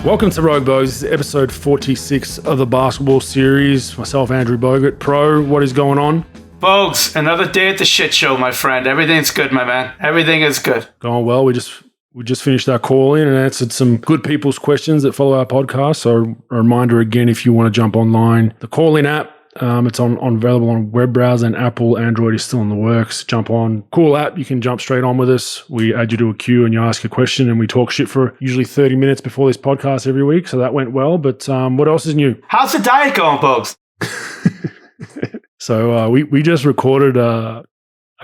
Welcome to Rogue Bogues. This is episode 46 of the basketball series. Myself, Andrew Bogut. Pro, what is going on? Bogues, another day at the shit show, my friend. Everything's good, my man. Everything is good. Going well. We just finished our call in and answered some good people's questions that follow our podcast. So a reminder again, if you want to jump online, the call in app, it's available on web browser and Apple. Android is still in the works. Jump on. Cool app. You can jump straight on with us. We add you to a queue and you ask a question and we talk shit for usually 30 minutes before this podcast every week. So that went well. But what else is new? How's the diet going, Bogues? So we just recorded a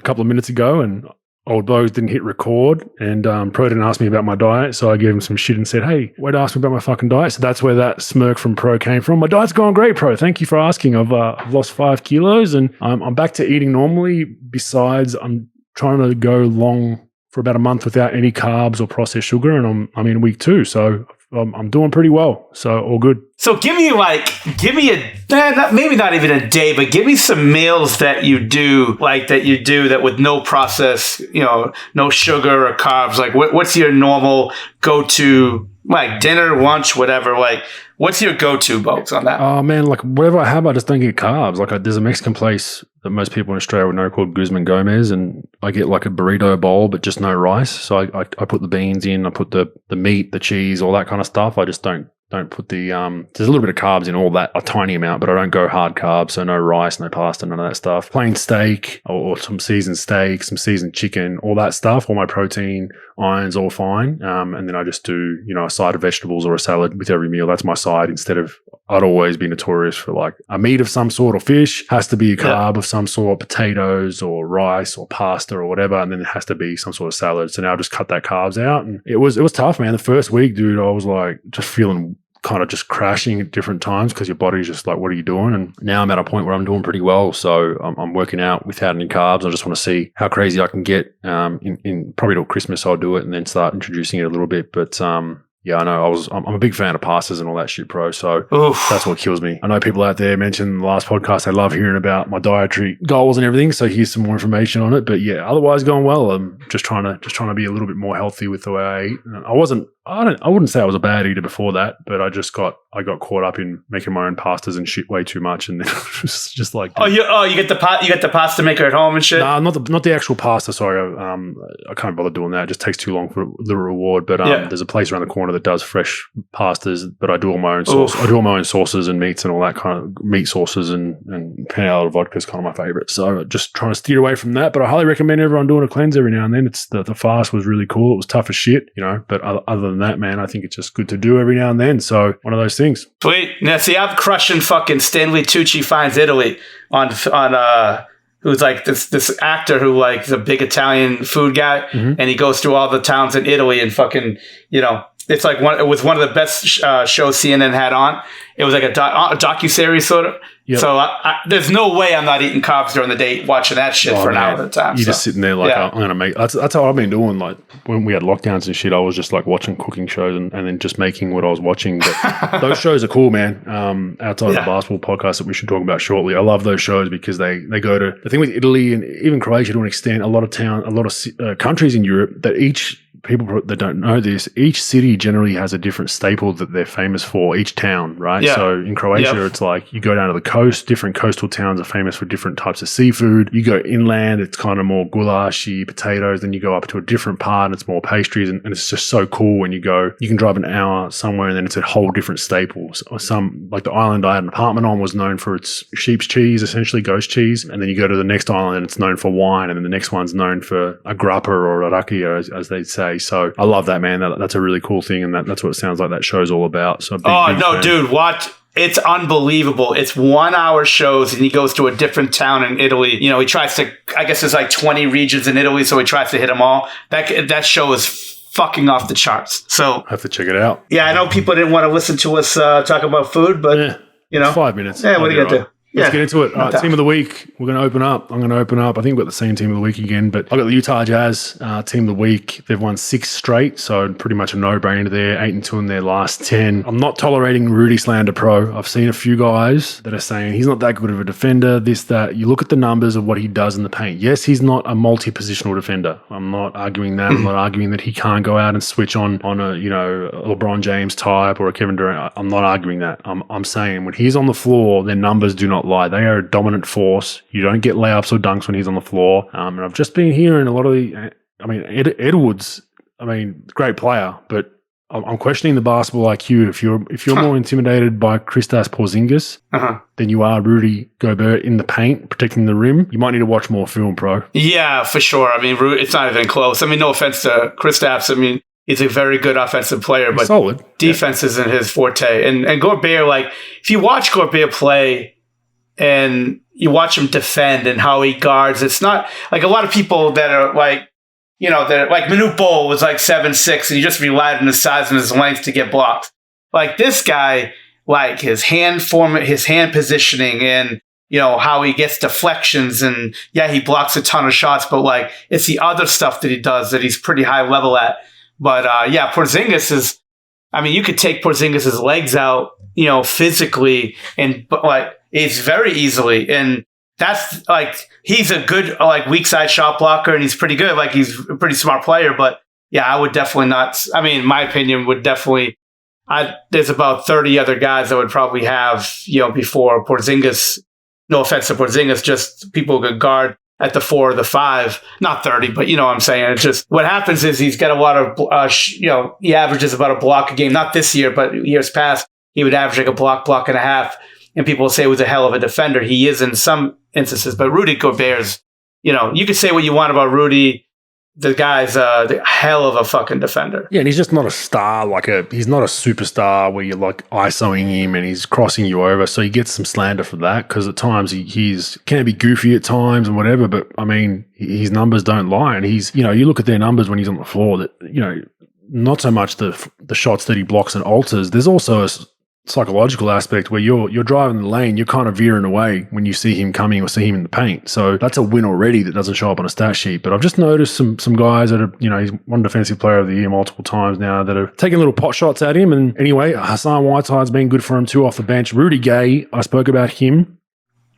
couple of minutes ago and old Bogues didn't hit record and Pro didn't ask me about my diet. So I gave him some shit and said, hey, way to ask me about my fucking diet. So that's where that smirk from Pro came from. My diet's going great, Pro. Thank you for asking. I've lost 5 kilos and I'm back to eating normally. Besides, I'm trying to go long for about a month without any carbs or processed sugar and I'm in week 2. So I'm doing pretty well. So all good. So give me maybe not even a day, but give me some meals that you do that with no process, no sugar or carbs. Like what's your normal go-to, like dinner, lunch, whatever, like what's your go-to, Bogues, on that? Oh man, like whatever I have, I just don't get carbs. Like there's a Mexican place that most people in Australia would know called Guzman Gomez, and I get like a burrito bowl, but just no rice. So I put the beans in, I put the meat, the cheese, all that kind of stuff. I just don't put the there's a little bit of carbs in all that, a tiny amount, but I don't go hard carbs. So no rice, no pasta, none of that stuff. Plain steak or some seasoned steak, some seasoned chicken, all that stuff. All my protein, irons, all fine. And then I just do, a side of vegetables or a salad with every meal. That's my side. Instead of, I'd always be notorious for like a meat of some sort or fish, has to be a carb of some sort, potatoes or rice or pasta or whatever. And then it has to be some sort of salad. So now I just cut that carbs out. And it was tough, man. The first week, dude, I was like just feeling kind of just crashing at different times because your body's just like, what are you doing? And now I'm at a point where I'm doing pretty well. So I'm working out without any carbs. I just want to see how crazy I can get. In probably till Christmas, I'll do it and then start introducing it a little bit. But yeah, I know. I'm a big fan of pastas and all that shit, Pro. So that's what kills me. I know people out there mentioned in the last podcast, they love hearing about my dietary goals and everything. So here's some more information on it. But yeah, otherwise going well. I'm just trying to be a little bit more healthy with the way I eat. And I wouldn't say I was a bad eater before that, but I got caught up in making my own pastas and shit way too much, and then it was just like, you get the pasta maker at home and shit. Nah, not the actual pasta. Sorry, I can't bother doing that. It just takes too long for the reward. But there's a place around the corner that does fresh pastas, but I do all my own sauce. I do all my own sauces and meats and all that kind of meat sauces, and pina colada vodka is kind of my favorite. So just trying to steer away from that. But I highly recommend everyone doing a cleanse every now and then. It's the fast was really cool. It was tough as shit, but other than that, man, I think it's just good to do every now and then. So one of those things. Sweet. Now, see, I'm crushing fucking Stanley Tucci Finds Italy on who's like this actor who like is a big Italian food guy, and he goes through all the towns in Italy and fucking, it's like it was one of the best shows CNN had on. It was like a docuseries sort of. Yep. So there's no way I'm not eating carbs during the day watching that shit for an hour at a time. You're just sitting there like, I'm going to make... That's how I've been doing. Like when we had lockdowns and shit, I was just like watching cooking shows and then just making what I was watching. But those shows are cool, man. Outside of the basketball podcast that we should talk about shortly. I love those shows because they go to... The thing with Italy and even Croatia to an extent, a lot of countries in Europe that people that don't know this, each city generally has a different staple that they're famous for, each town, right? Yeah. So in Croatia, it's like you go down to the coast, different coastal towns are famous for different types of seafood. You go inland, it's kind of more goulashy, potatoes. Then you go up to a different part and it's more pastries. And it's just so cool when you can drive an hour somewhere and then it's a whole different staples. Like the island I had an apartment on was known for its sheep's cheese, essentially ghost cheese. And then you go to the next island and it's known for wine. And then the next one's known for a grappa or a rakia, as they'd say. So I love that, man. That's a really cool thing, and that's what it sounds like that show's all about. So, big fan. Dude, watch. It's unbelievable. It's 1 hour shows, and he goes to a different town in Italy. He tries to. I guess there's like 20 regions in Italy, so he tries to hit them all. That show is fucking off the charts. So I have to check it out. Yeah, I know people didn't want to listen to us talk about food, but 5 minutes. Yeah, what are you gonna do? Let's get into it. Team of the week. We're going to open up. I'm going to open up. I think we've got the same team of the week again, but I've got the Utah Jazz team of the week. They've won 6 straight, so pretty much a no-brainer there. 8-2 in their last 10. I'm not tolerating Rudy slander pro. I've seen a few guys that are saying he's not that good of a defender, this, that. You look at the numbers of what he does in the paint. Yes, he's not a multi-positional defender. I'm not arguing that. I'm not arguing that he can't go out and switch on a, a LeBron James type or a Kevin Durant. I'm not arguing that. I'm saying when he's on the floor, their numbers do not lie. They are a dominant force. You don't get layups or dunks when he's on the floor. And I've just been hearing a lot of Edwards, great player, but I'm questioning the basketball IQ. If you're more intimidated by Kristaps Porzingis than you are Rudy Gobert in the paint, protecting the rim, you might need to watch more film, pro. Yeah, for sure. It's not even close. No offense to Kristaps. He's a very good offensive player, but solid. Defense isn't his forte. And Gobert, if you watch Gobert play, and you watch him defend and how he guards, it's not like a lot of people that are they're like Manute Bol was 7'6", and he just relied on his size and his length to get blocks. This guy, his hand his hand positioning, and how he gets deflections, and he blocks a ton of shots, but it's the other stuff that he does that he's pretty high level at. But Porzingis is, you could take Porzingis' legs out, physically, but it's very easily. And that's he's a good, weak side shot blocker, and he's pretty good. He's a pretty smart player. But I would definitely not, my opinion would definitely, there's about 30 other guys I would probably have, before Porzingis. No offense to Porzingis, just people who could guard at the 4 or the 5, not 30, but what I'm saying. It's just what happens is he's got a lot of, he averages about a block a game. Not this year, but years past, he would average a block and a half. And people will say he was a hell of a defender. He is in some instances, but Rudy Gobert's, you could say what you want about Rudy. The guy's the hell of a fucking defender. Yeah, and he's just not a star, he's not a superstar where you're ISOing him and he's crossing you over. So he gets some slander for that because at times he's can be goofy at times and whatever. But his numbers don't lie. And he's, you look at their numbers when he's on the floor that, not so much the shots that he blocks and alters. There's also a psychological aspect where you're driving the lane, you're kind of veering away when you see him coming or see him in the paint. So that's a win already that doesn't show up on a stat sheet. But I've just noticed some guys that are, he's won Defensive Player of the Year multiple times now that are taking little pot shots at him. And anyway, Hassan Whiteside's been good for him too off the bench. Rudy Gay, I spoke about him,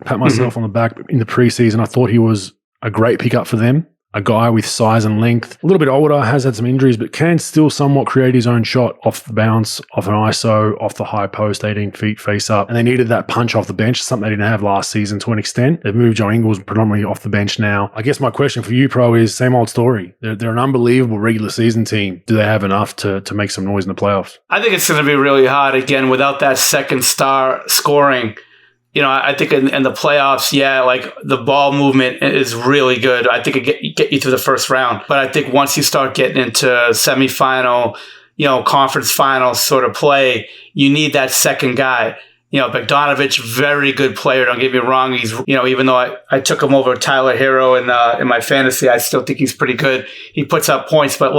pat myself on the back in the preseason. I thought he was a great pickup for them. A guy with size and length, a little bit older, has had some injuries, but can still somewhat create his own shot off the bounce, off an ISO, off the high post, 18 feet face up. And they needed that punch off the bench, something they didn't have last season to an extent. They've moved Joe Ingles predominantly off the bench now. I guess my question for you, Pro, is same old story. They're an unbelievable regular season team. Do they have enough to make some noise in the playoffs? I think it's going to be really hard again without that second star scoring. I think in the playoffs, the ball movement is really good. I think it get you through the first round. But I think once you start getting into semifinal, conference final sort of play, you need that second guy. Bogdanovich, very good player. Don't get me wrong. He's, even though I took him over Tyler Hero in my fantasy, I still think he's pretty good. He puts up points, but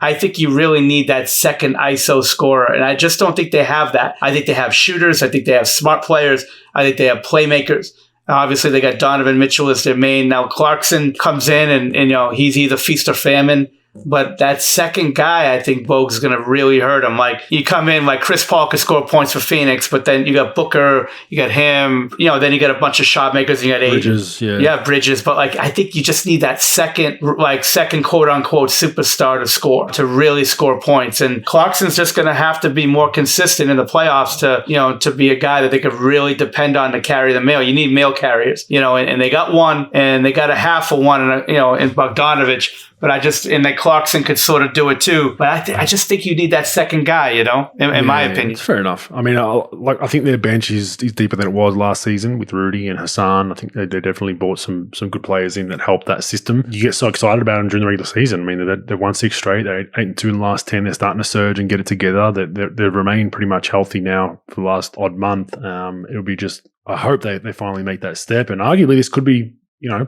I think you really need that second ISO scorer. And I just don't think they have that. I think they have shooters. I think they have smart players. I think they have playmakers. Obviously, they got Donovan Mitchell as their main. Now Clarkson comes in and he's either feast or famine. But that second guy, I think Bogues is going to really hurt him. You come in, Chris Paul could score points for Phoenix, but then you got Booker, you got him, then you got a bunch of shot makers, you got Bridges, Bridges. But I think you just need that second quote unquote superstar to score, to really score points. And Clarkson's just going to have to be more consistent in the playoffs to be a guy that they could really depend on to carry the mail. You need mail carriers, and they got one, and they got a half of one, in Bogdanovich. But that Clarkson could sort of do it too. But I just think you need that second guy, in my opinion. It's fair enough. I think their bench is deeper than it was last season with Rudy and Hassan. I think they definitely brought some good players in that helped that system. You get so excited about them during the regular season. They've won 6 straight. They're 8-2 in the last 10. They're starting to surge and get it together. They've remained pretty much healthy now for the last odd month. It'll be just, I hope they finally make that step. And arguably this could be,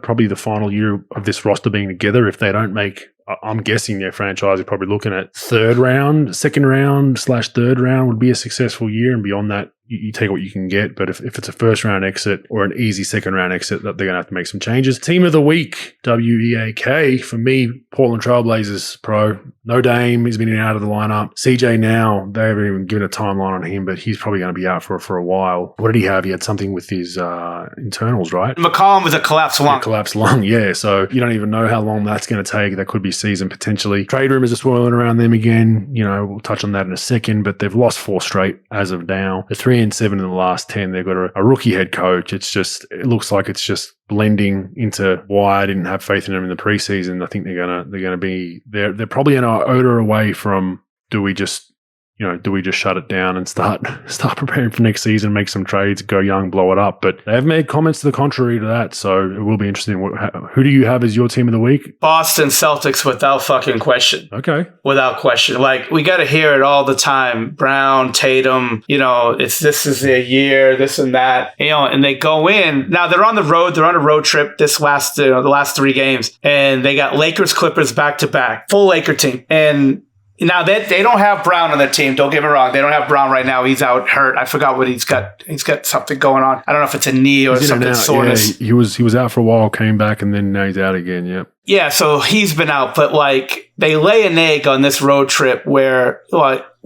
probably the final year of this roster being together if they don't make I'm guessing their franchise is probably looking at second round/third round would be a successful year, and beyond that, you take what you can get. But if it's a first round exit or an easy second round exit, that they're going to have to make some changes. Team of the week, WEAK. For me, Portland Trailblazers pro. No Dame. He's been in and out of the lineup. CJ now, they haven't even given a timeline on him, but he's probably going to be out for a while. What did he have? He had something with his internals, right? McCollum was a collapsed lung. Collapsed lung, yeah. So you don't even know how long that's going to take. That could be season potentially. Trade rumors are swirling around them again. We'll touch on that in a second, but they've lost 4 straight as of now. They're 3-7 in the last 10. They've got a rookie head coach. It looks like it's just blending into why I didn't have faith in them in the preseason. I think they're probably an iota away from do we just shut it down and start preparing for next season, make some trades, go young, blow it up? But they have made comments to the contrary to that, so it will be interesting. Who do you have as your team of the week? Boston Celtics, without fucking question. Okay. Without question. Like, we got to hear it all the time. Brown, Tatum, this is their year, this and that, and they go in. Now, they're on the road. They're on a road trip the last 3 games, and they got Lakers, Clippers back-to-back. Full Laker team. And now, they don't have Brown on their team. Don't get me wrong. They don't have Brown right now. He's out hurt. I forgot what he's got. He's got something going on. I don't know if it's a knee or something soreness. Yeah, he was out for a while, came back, and then now he's out again. Yep. Yeah, so he's been out. But, they lay an egg on this road trip where,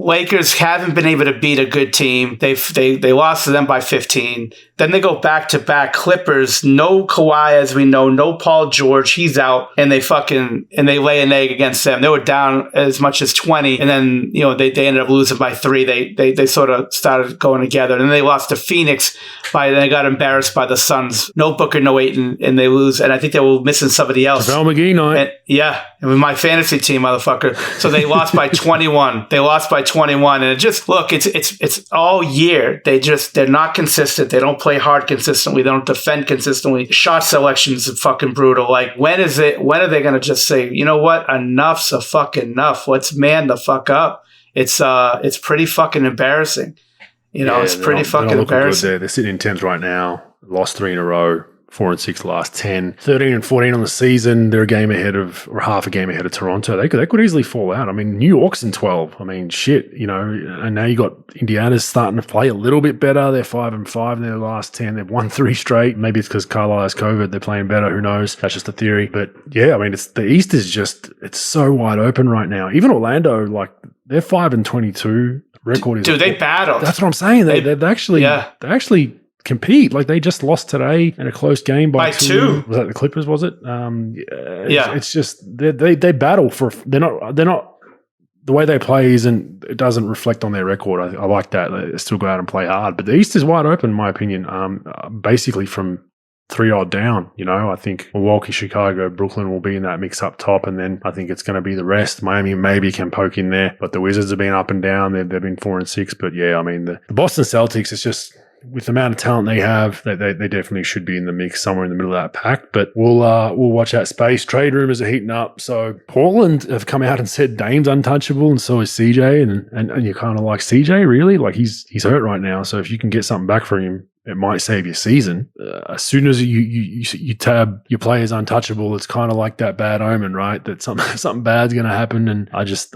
Lakers haven't been able to beat a good team. They lost to them by 15. Then they go back-to-back. Clippers, no Kawhi, as we know, no Paul George. He's out, and they lay an egg against them. They were down as much as 20, and then they ended up losing by 3. They sort of started going together, and then they lost to Phoenix. They got embarrassed by the Suns. No Booker, no Ayton, and they lose. And I think they were missing somebody else. JaVale McGee night. And with my fantasy team, motherfucker. So they lost by 21. And it just, look, it's all year. They're not consistent. They don't play hard consistently. They don't defend consistently. Shot selection is fucking brutal. When are they going to just say, you know what? Enough's a fucking enough. Let's man the fuck up. It's pretty fucking embarrassing. It's pretty fucking embarrassing. They're sitting in 10th right now. Lost 3 in a row. 4-6 the last 10, 13-14 on the season. They're half a game ahead of Toronto. They could easily fall out. I mean, New York's in 12. I mean, shit, and now you got Indiana's starting to play a little bit better. They're 5-5 in their last 10. They've won 3 straight. Maybe it's because Carlisle has COVID. They're playing better. Who knows? That's just a theory. But yeah, I mean, the East is it's so wide open right now. Even Orlando, they're 5-22. Record is, dude, they battled. That's what I'm saying. They actually compete. They just lost today in a close game by 2. Was that the Clippers? Was it? Yeah. It's just they battle for. They're not. The way they play it doesn't reflect on their record. I like that. They still go out and play hard, but the East is wide open, in my opinion. Basically from 3 odd down. I think Milwaukee, Chicago, Brooklyn will be in that mix up top, and then I think it's going to be the rest. Miami maybe can poke in there, but the Wizards have been up and down. They've been 4-6, but yeah, I mean the Boston Celtics is just. With the amount of talent they have, they definitely should be in the mix somewhere in the middle of that pack. But we'll watch that space. Trade rumors are heating up. So Portland have come out and said Dame's untouchable, and so is CJ. And you're kind of like, CJ, really? He's hurt right now. So if you can get something back for him, it might save your season. As soon as you tab your players untouchable, it's kind of like that bad omen, right? That something bad's going to happen. And I just,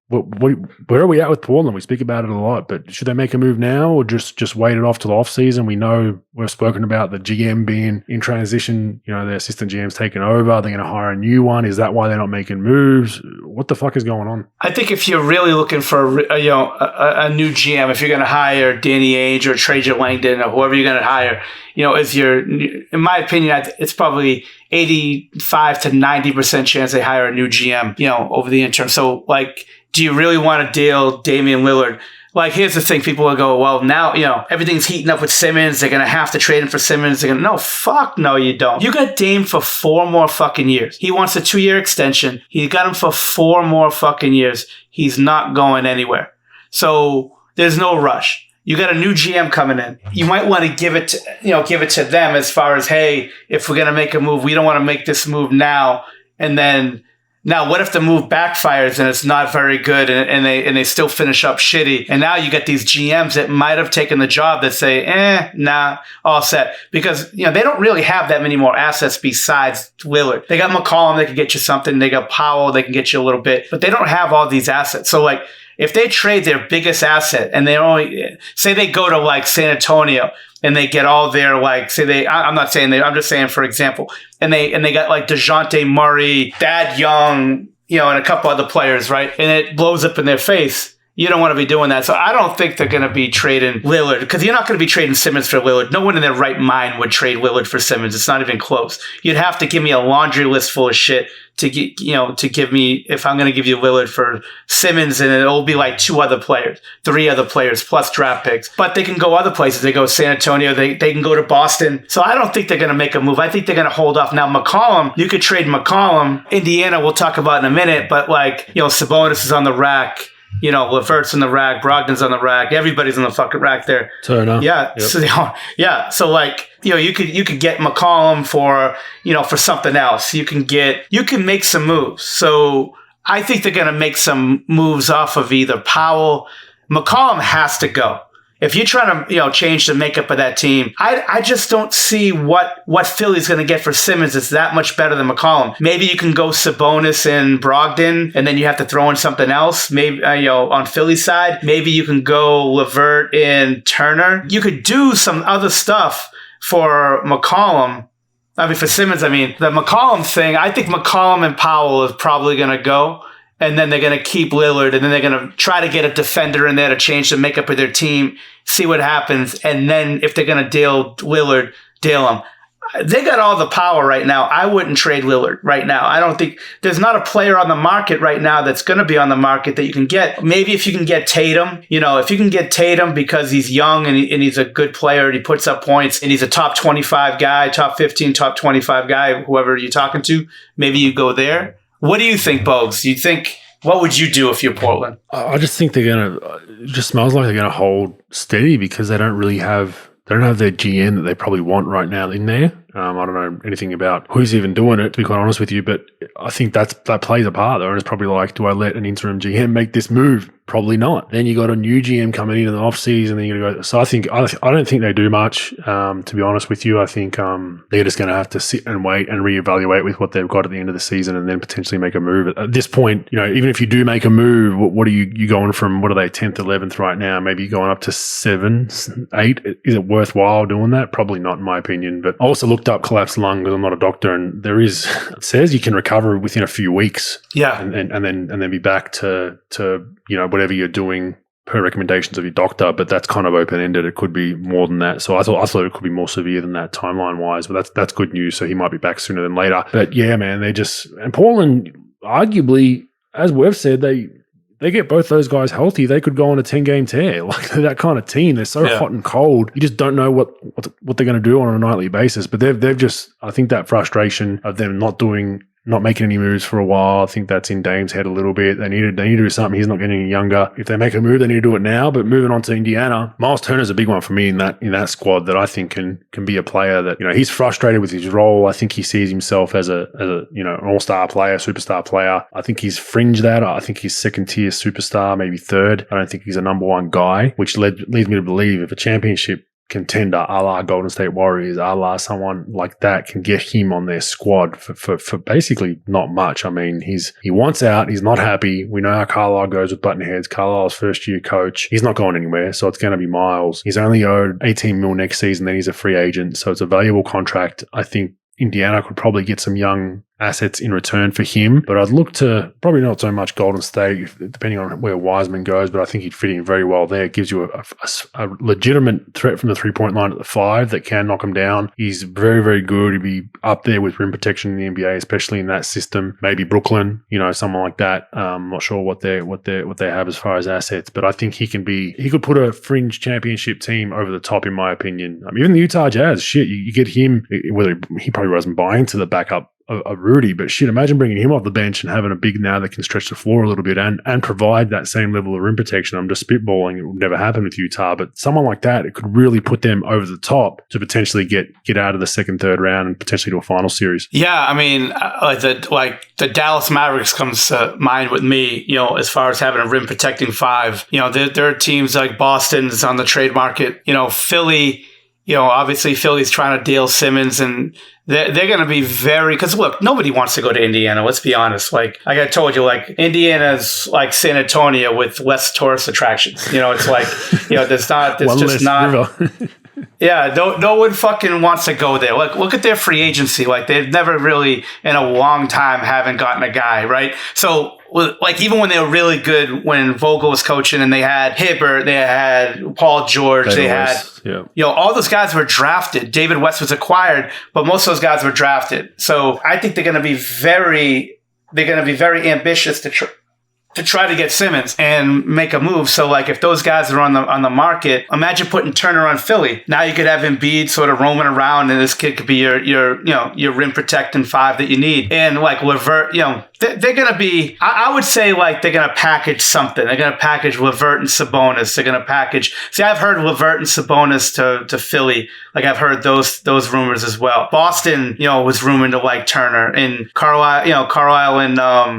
where are we at with Portland? We speak about it a lot, but should they make a move now or just wait it off till the off season? We know we've spoken about the GM being in transition. Their assistant GM's taken over. Are they going to hire a new one? Is that why they're not making moves? What the fuck is going on? I think if you're really looking for a new GM, if you're going to hire Danny Ainge or Trajan Langdon or whoever you're going to hire, in my opinion, it's probably 85 to 90% chance they hire a new GM, over the interim. So, do you really want to deal Damian Lillard? Here's the thing. People will go, well, now, everything's heating up with Simmons. They're going to have to trade him for Simmons. No, fuck no, you don't. You got Dame for 4 more fucking years. He wants a 2-year extension. You got him for 4 more fucking years. He's not going anywhere. So there's no rush. You got a new GM coming in. You might want to give it to them as far as, hey, if we're going to make a move, we don't want to make this move now and then Now, what if the move backfires and it's not very good and they still finish up shitty? And now you get these GMs that might have taken the job that say, nah, all set. Because, they don't really have that many more assets besides Lillard. They got McCollum, they can get you something. They got Powell, they can get you a little bit. But they don't have all these assets. So, like, if they trade their biggest asset and they only, say they go to, like, San Antonio and they get all their, like, I'm not saying I'm just saying, for example, and they got, like, DeJounte Murray, Thad Young, and a couple other players, right? And it blows up in their face. You don't want to be doing that. So I don't think they're going to be trading Lillard, because you're not going to be trading Simmons for Lillard. No one in their right mind would trade Lillard for Simmons. It's not even close. You'd have to give me a laundry list full of shit to give me, if I'm going to give you Lillard for Simmons, and it'll be like 3 other players plus draft picks. But they can go other places. They go San Antonio. They can go to Boston. So I don't think they're going to make a move. I think they're going to hold off. Now, McCollum, you could trade McCollum. Indiana, we'll talk about in a minute. But, like, Sabonis is on the rack. Levert's on the rack, Brogdon's on the rack, everybody's on the fucking rack there. Turner. Yeah. Yep. So like, you could get McCollum for something else. You can make some moves. So I think they're going to make some moves off of either Powell. McCollum has to go. If you're trying to, change the makeup of that team, I just don't see what Philly's going to get for Simmons is that much better than McCollum. Maybe you can go Sabonis and Brogdon, and then you have to throw in something else. Maybe, on Philly's side, maybe you can go Levert and Turner. You could do some other stuff for McCollum. For Simmons, the McCollum thing, I think McCollum and Powell is probably going to go. And then they're going to keep Lillard, and then they're going to try to get a defender in there to change the makeup of their team, see what happens. And then if they're going to deal Lillard, deal him. They got all the power right now. I wouldn't trade Lillard right now. I don't think there's not a player on the market right now that's going to be on the market that you can get. Maybe if you can get Tatum, if you can get Tatum because he's young and he's a good player and he puts up points and he's a top 25 guy, top 15, top 25 guy, whoever you're talking to, maybe you go there. What do you think, Bogues? What would you do if you're Portland? I just think it just smells like they're going to hold steady because they don't have their GM that they probably want right now in there. I don't know anything about who's even doing it, to be quite honest with you, but I think that plays a part though. And it's probably like, do I let an interim GM make this move? Probably not. Then you got a new GM coming in the off season, and you're gonna go. So I don't think they do much. To be honest with you, I think they're just going to have to sit and wait and reevaluate with what they've got at the end of the season, and then potentially make a move. At this point, even if you do make a move, what are you going from? What are they 10th, 11th right now? Maybe you're going up to 7, 8. Is it worthwhile doing that? Probably not, in my opinion. But I also looked up collapsed lung because I'm not a doctor, and it says you can recover within a few weeks. Yeah, and then be back to whatever you're doing per recommendations of your doctor, but that's kind of open-ended. It could be more than that. So I thought it could be more severe than that timeline-wise, but that's good news. So he might be back sooner than later. But yeah, man, and Portland, arguably, as we've said, they get both those guys healthy, they could go on a 10-game tear. Like, they're that kind of team. They're so hot and cold. You just don't know what they're going to do on a nightly basis. But they've just, I think that frustration of them not making any moves for a while, I think that's in Dame's head a little bit. They need to do something. He's not getting any younger. If they make a move, they need to do it now. But moving on to Indiana, Miles Turner's a big one for me in that squad that I think can be a player that, he's frustrated with his role. I think he sees himself as an all-star player, superstar player. I think he's fringe that. I think he's second-tier superstar, maybe third. I don't think he's a number one guy, which leads me to believe if a championship contender a la Golden State Warriors, a la someone like that can get him on their squad for basically not much. He wants out. He's not happy. We know how Carlisle goes with button heads. Carlisle's first year coach. He's not going anywhere. So it's going to be Miles. He's only owed $18 million next season. Then he's a free agent. So it's a valuable contract. I think Indiana could probably get some young assets in return for him, but I'd look to probably not so much Golden State, depending on where Wiseman goes, but I think he'd fit in very well there. It gives you a legitimate threat from the three-point line at the 5 that can knock him down. He's very, very good. He'd be up there with rim protection in the NBA, especially in that system. Maybe Brooklyn, someone like that. I'm not sure what they have as far as assets, but I think he could put a fringe championship team over the top, in my opinion. Even the Utah Jazz, you get him, whether he probably doesn't buy into the backup of Rudy, but shit, imagine bringing him off the bench and having a big now that can stretch the floor a little bit and provide that same level of rim protection. I'm just spitballing. It would never happen with Utah, but someone like that, it could really put them over the top to potentially get out of the second, third round and potentially to a final series. Yeah, I mean, the Dallas Mavericks comes to mind with me, as far as having a rim protecting five. There are teams like Boston's on the trade market. Philly, obviously Philly's trying to deal Simmons, and they're going to be because look, nobody wants to go to Indiana. Let's be honest. Like I told you, like Indiana's like San Antonio with less tourist attractions. It's like, there's just not. Yeah, no one fucking wants to go there. Like, look at their free agency. Like, they've never really, in a long time, haven't gotten a guy, right? So, like, even when they were really good, when Vogel was coaching and they had Hibbert, they had Paul George, all those guys were drafted. David West was acquired, but most of those guys were drafted. So, I think they're going to be very ambitious to try to get Simmons and make a move. So, like, if those guys are on the market, imagine putting Turner on Philly. Now you could have Embiid sort of roaming around, and this kid could be your rim protecting five that you need. And like LeVert, they're going to be, I would say, like, they're going to package something. They're going to package LeVert and Sabonis. They're going to package. See, I've heard LeVert and Sabonis to Philly. Like, I've heard those rumors as well. Boston, was rumored to like Turner, and Carlisle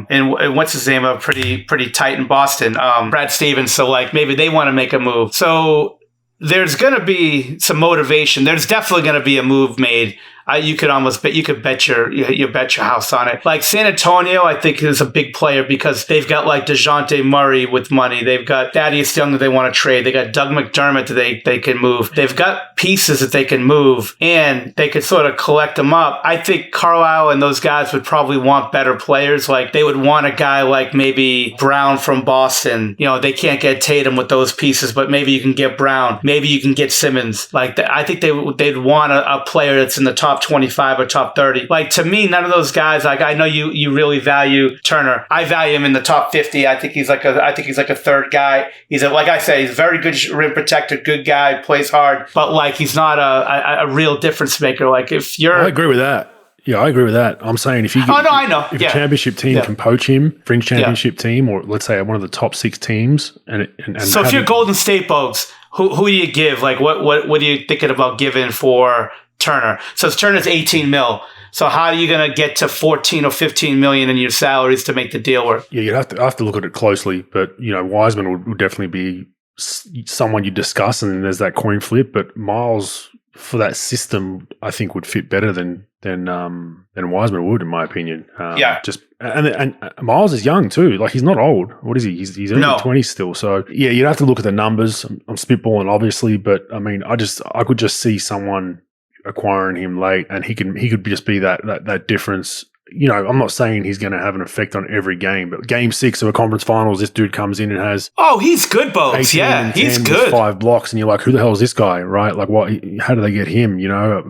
and what's his name, are pretty tight in Boston. Brad Stevens. So like maybe they want to make a move. So there's going to be some motivation. There's definitely going to be a move made. You could bet your house on it. Like San Antonio, I think is a big player because they've got like DeJounte Murray with money. They've got Thaddeus Young that they want to trade. They got Doug McDermott that they can move. They've got pieces that they can move, and they could sort of collect them up. I think Carlisle and those guys would probably want better players. Like they would want a guy like maybe Brown from Boston. They can't get Tatum with those pieces, but maybe you can get Brown. Maybe you can get Simmons. Like I think they'd want a player that's in the top 25 or top 30. Like to me, none of those guys, like I know you really value Turner. I value him in the top 50. I think he's like a third guy. He's like I say, he's a very good rim protector, good guy, plays hard, but like he's not a real difference maker. Like if you're, I agree with that. Yeah, I agree with that. I'm saying if you get, I know. If a championship team can poach him, fringe championship team, or let's say one of the top 6 teams, and so if you're Golden State, Bogues, who do you give? Like what are you thinking about giving for Turner? So Turner's 18 mil. So how are you going to get to 14 or 15 million in your salaries to make the deal work? Yeah, I have to look at it closely, but Wiseman would definitely be someone you discuss, and then there's that coin flip. But Miles for that system, I think would fit better than Wiseman would, in my opinion. And Miles is young too. Like he's not old. What is he? He's early 20s still. So yeah, you'd have to look at the numbers. I'm spitballing obviously, but I mean, I could just see someone acquiring him late, and he could just be that difference. I'm not saying he's going to have an effect on every game, but game 6 of a conference finals, this dude comes in and has he's good, Bogues. Yeah, he's good. 5 blocks, and you're like, who the hell is this guy, right? Like, what? How do they get him?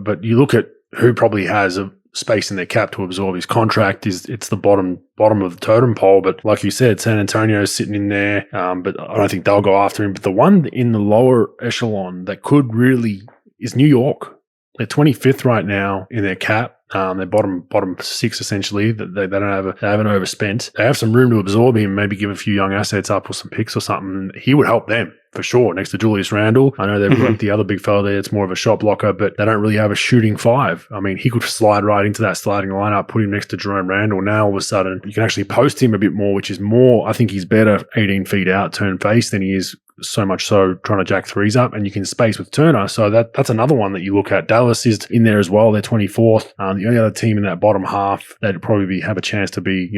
But you look at who probably has a space in their cap to absorb his contract. It's the bottom of the totem pole. But like you said, San Antonio's sitting in there, but I don't think they'll go after him. But the one in the lower echelon that could really is New York. They're 25th right now in their cap. They're bottom 6 essentially. They haven't overspent. They have some room to absorb him. Maybe give a few young assets up or some picks or something. He would help them for sure. Next to Julius Randle, I know they've got the other big fella there. It's more of a shot blocker, but they don't really have a shooting 5. I mean, he could slide right into that starting lineup. Put him next to Jerome Randle. Now all of a sudden you can actually post him a bit more, which is more. I think he's better 18 feet out turn face than he is. So much so trying to jack threes up, and you can space with Turner. So that's another one that you look at. Dallas is in there as well. They're 24th. The only other team in that bottom half that'd probably have a chance to be,